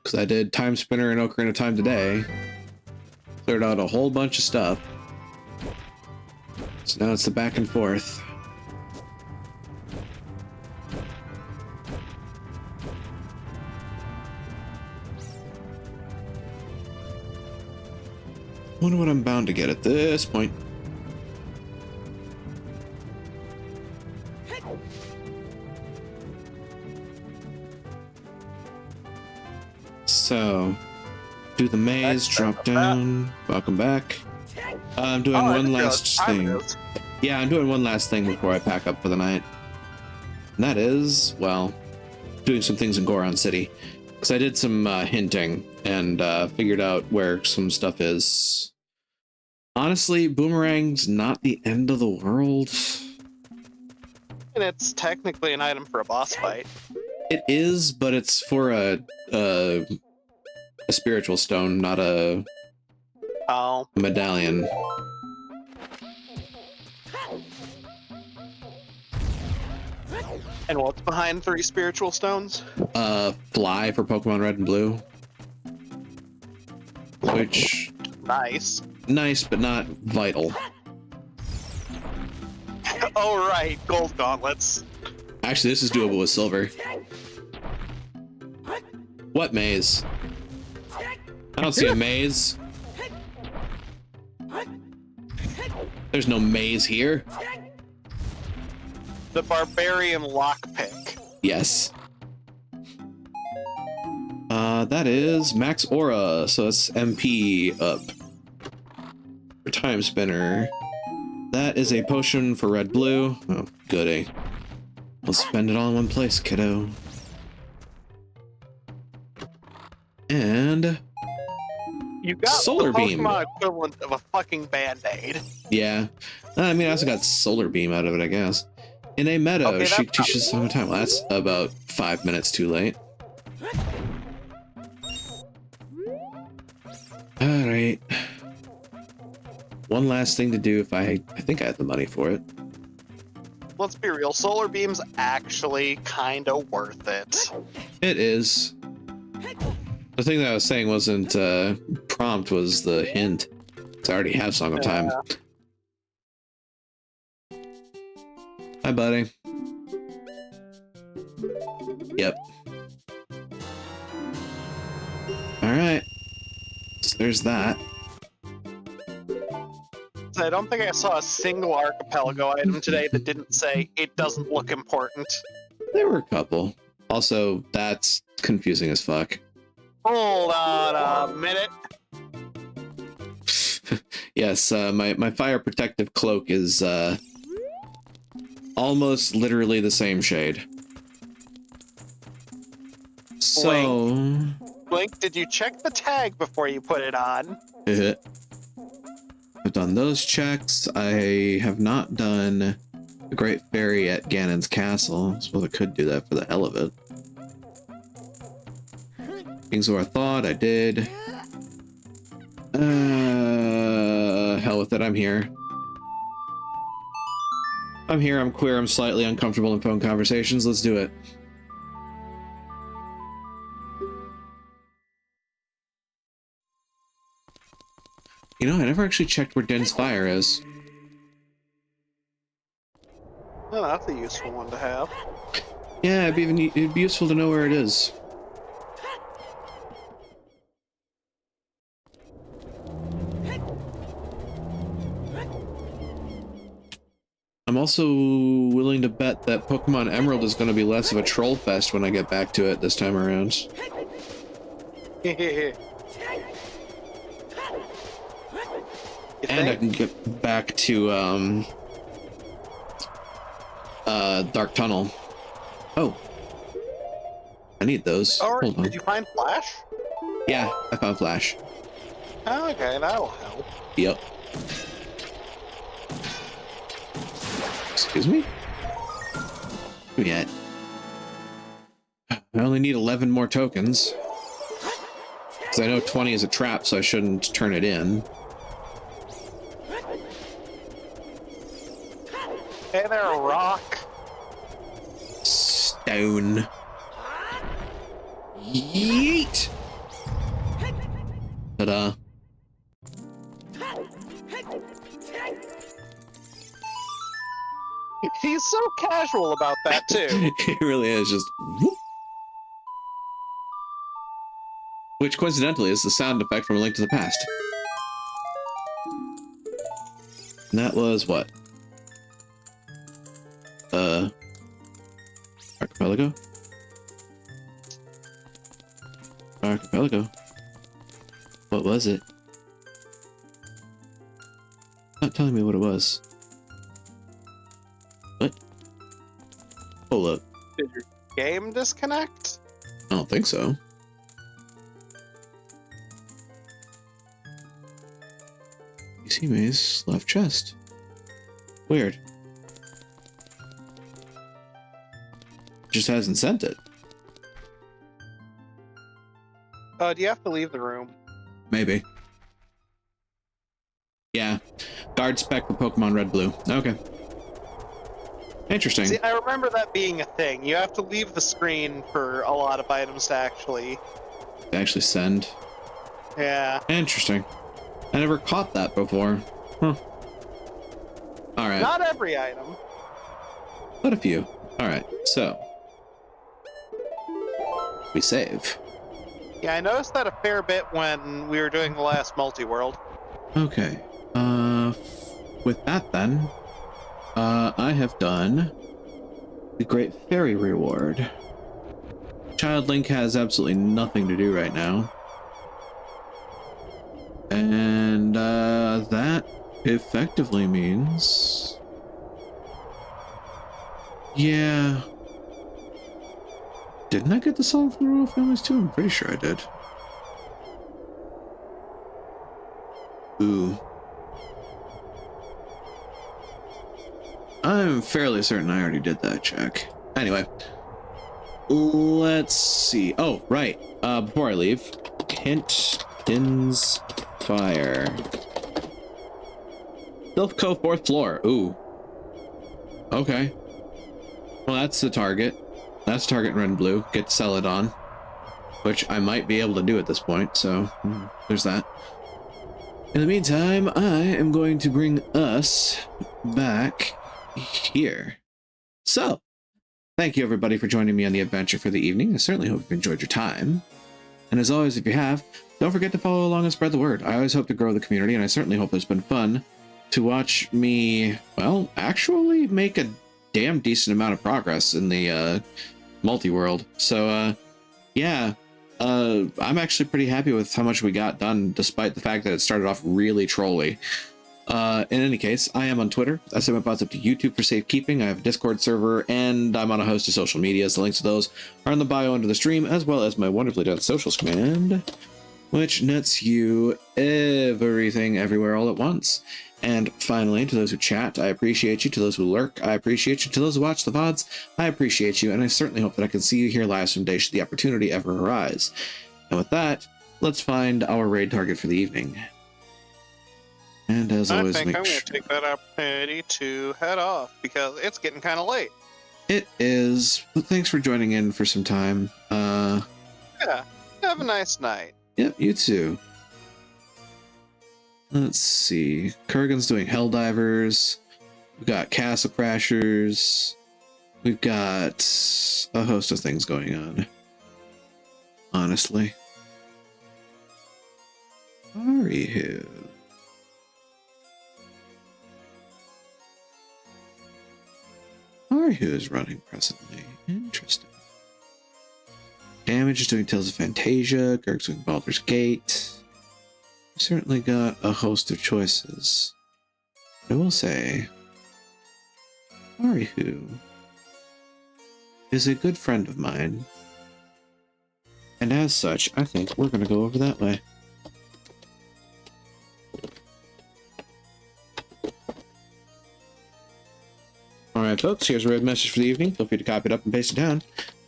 Because I did Time Spinner and Ocarina of Time today. Cleared out a whole bunch of stuff. So now it's the back and forth. Wonder what I'm bound to get at this point. So, do the maze, drop down, welcome back. I'm doing one last thing. Yeah, I'm doing one last thing before I pack up for the night. And that is, well, doing some things in Goron City. Because I did some hinting and figured out where some stuff is. Honestly, Boomerang's not the end of the world. And it's technically an item for a boss fight. It is, but it's for a spiritual stone, not a medallion. And what's behind 3 spiritual stones? Fly for Pokemon Red and Blue. Which... Nice, but not vital. Oh, right. Gold gauntlets. Actually, this is doable with silver. What maze? I don't see a maze. There's no maze here. The barbarian lockpick. Yes. That is max aura, so it's MP up. For Time Spinner. That is a potion for red blue. Oh, goody. We'll spend it all in one place, kiddo. And you got solar the beam. Pokemon equivalent of a fucking band-aid. Yeah. I mean, I also got solar beam out of it, I guess. In a meadow, Okay, she teaches some time. Well, that's about 5 minutes too late. Alright. One last thing to do if I think I have the money for it. Let's be real, solar beam's actually kinda worth it. It is. The thing that I was saying wasn't prompt, was the hint. I already have Song of Time. Hi, buddy. Yep. Alright. So there's that. I don't think I saw a single archipelago item today that didn't say, it doesn't look important. There were a couple. Also, that's confusing as fuck. Hold on a minute. Yes, my fire protective cloak is almost literally the same shade. So... Blink, did you check the tag before you put it on? I've done those checks. I have not done the Great Fairy at Ganon's Castle. I suppose I could do that for the hell of it. Things were I thought I did. Hell with it, I'm here. I'm here, I'm queer, I'm slightly uncomfortable in phone conversations. Let's do it. You know, I never actually checked where Din's Fire is. Oh, that's a useful one to have. Yeah, it'd be useful to know where it is. I'm also willing to bet that Pokemon Emerald is going to be less of a troll fest when I get back to it this time around. And I can get back to, Dark Tunnel. Oh. I need those. Oh, Hold on. did you find Flash? Yeah, I found Flash. Oh, okay, that'll help. Yep. Excuse me? Where we at? I only need 11 more tokens. Because I know 20 is a trap, so I shouldn't turn it in. Hey there, rock. Stone. Yeet! Ta-da. He's so casual about that, too. It really is just whoop. Which coincidentally is the sound effect from A Link to the Past. And that was what? Archipelago? Archipelago? What was it? Not telling me what it was. What? Hold up. Did your game disconnect? I don't think so. PC maze, left chest. Weird. Just hasn't sent it. Do you have to leave the room? Maybe. Yeah. Guard spec for Pokemon Red Blue. Okay. Interesting. See, I remember that being a thing. You have to leave the screen for a lot of items to actually Send. Yeah. Interesting. I never caught that before. Huh. Alright. Not every item. But a few. Alright, so. We save. Yeah, I noticed that a fair bit when we were doing the last multi-world. Okay. With that then, I have done the Great Fairy Reward. Child Link has absolutely nothing to do right now. And, that effectively means... Yeah... Didn't I get the song from the Royal Families too? I'm pretty sure I did. Ooh. I'm fairly certain I already did that check. Anyway. Let's see. Oh, right. Before I leave. Hint. Inspire. Sylph Cove 4th floor. Ooh. Okay. Well, that's the target. That's target in red and blue. Get Celadon. Which I might be able to do at this point, so there's that. In the meantime, I am going to bring us back here. So, thank you everybody for joining me on the adventure for the evening. I certainly hope you've enjoyed your time. And as always, if you have, don't forget to follow along and spread the word. I always hope to grow the community, and I certainly hope it's been fun to watch me, well, actually make a damn decent amount of progress in the multi-world. So, yeah. I'm actually pretty happy with how much we got done, despite the fact that it started off really trolly. In any case, I am on Twitter. I send my thoughts up to YouTube for safekeeping. I have a Discord server, and I'm on a host of social medias. The links to those are in the bio under the stream, as well as my wonderfully done socials command, which nets you everything everywhere all at once. And finally, to those who chat, I appreciate you. To those who lurk, I appreciate you. To those who watch the VODs, I appreciate you. And I certainly hope that I can see you here live someday should the opportunity ever arise. And with that, let's find our raid target for the evening. And as always, I think I'm going to take that opportunity to head off because it's getting kind of late. It is. But thanks for joining in for some time. Yeah. Have a nice night. Yep, you too. Let's see. Kurgan's doing Helldivers. We've got Castle Crashers. We've got a host of things going on. Honestly. Arihu. Arihu is running presently. Interesting. Damage is doing Tales of Fantasia. Gurg's doing Baldur's Gate. We certainly got a host of choices. I will say, Arihu is a good friend of mine. And as such, I think we're going to go over that way. Alright folks, here's a road message for the evening. Feel free to copy it up and paste it down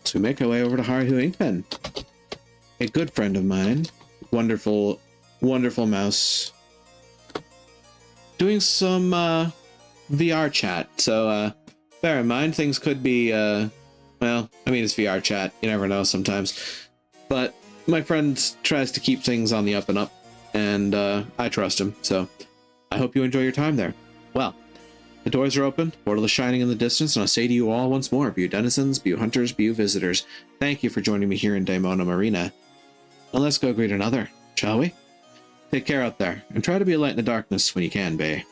as we make our way over to Harihu Inkpen. A good friend of mine, wonderful, wonderful mouse, doing some VR chat. So bear in mind, things could be, well, I mean, it's VR chat. You never know sometimes. But my friend tries to keep things on the up and up, and I trust him. So I hope you enjoy your time there. Well, the doors are open, portal is shining in the distance, and I'll say to you all once more, View denizens, View hunters, View visitors, thank you for joining me here in Daimona Marina. And let's go greet another, shall we? Take care out there, and try to be a light in the darkness when you can be.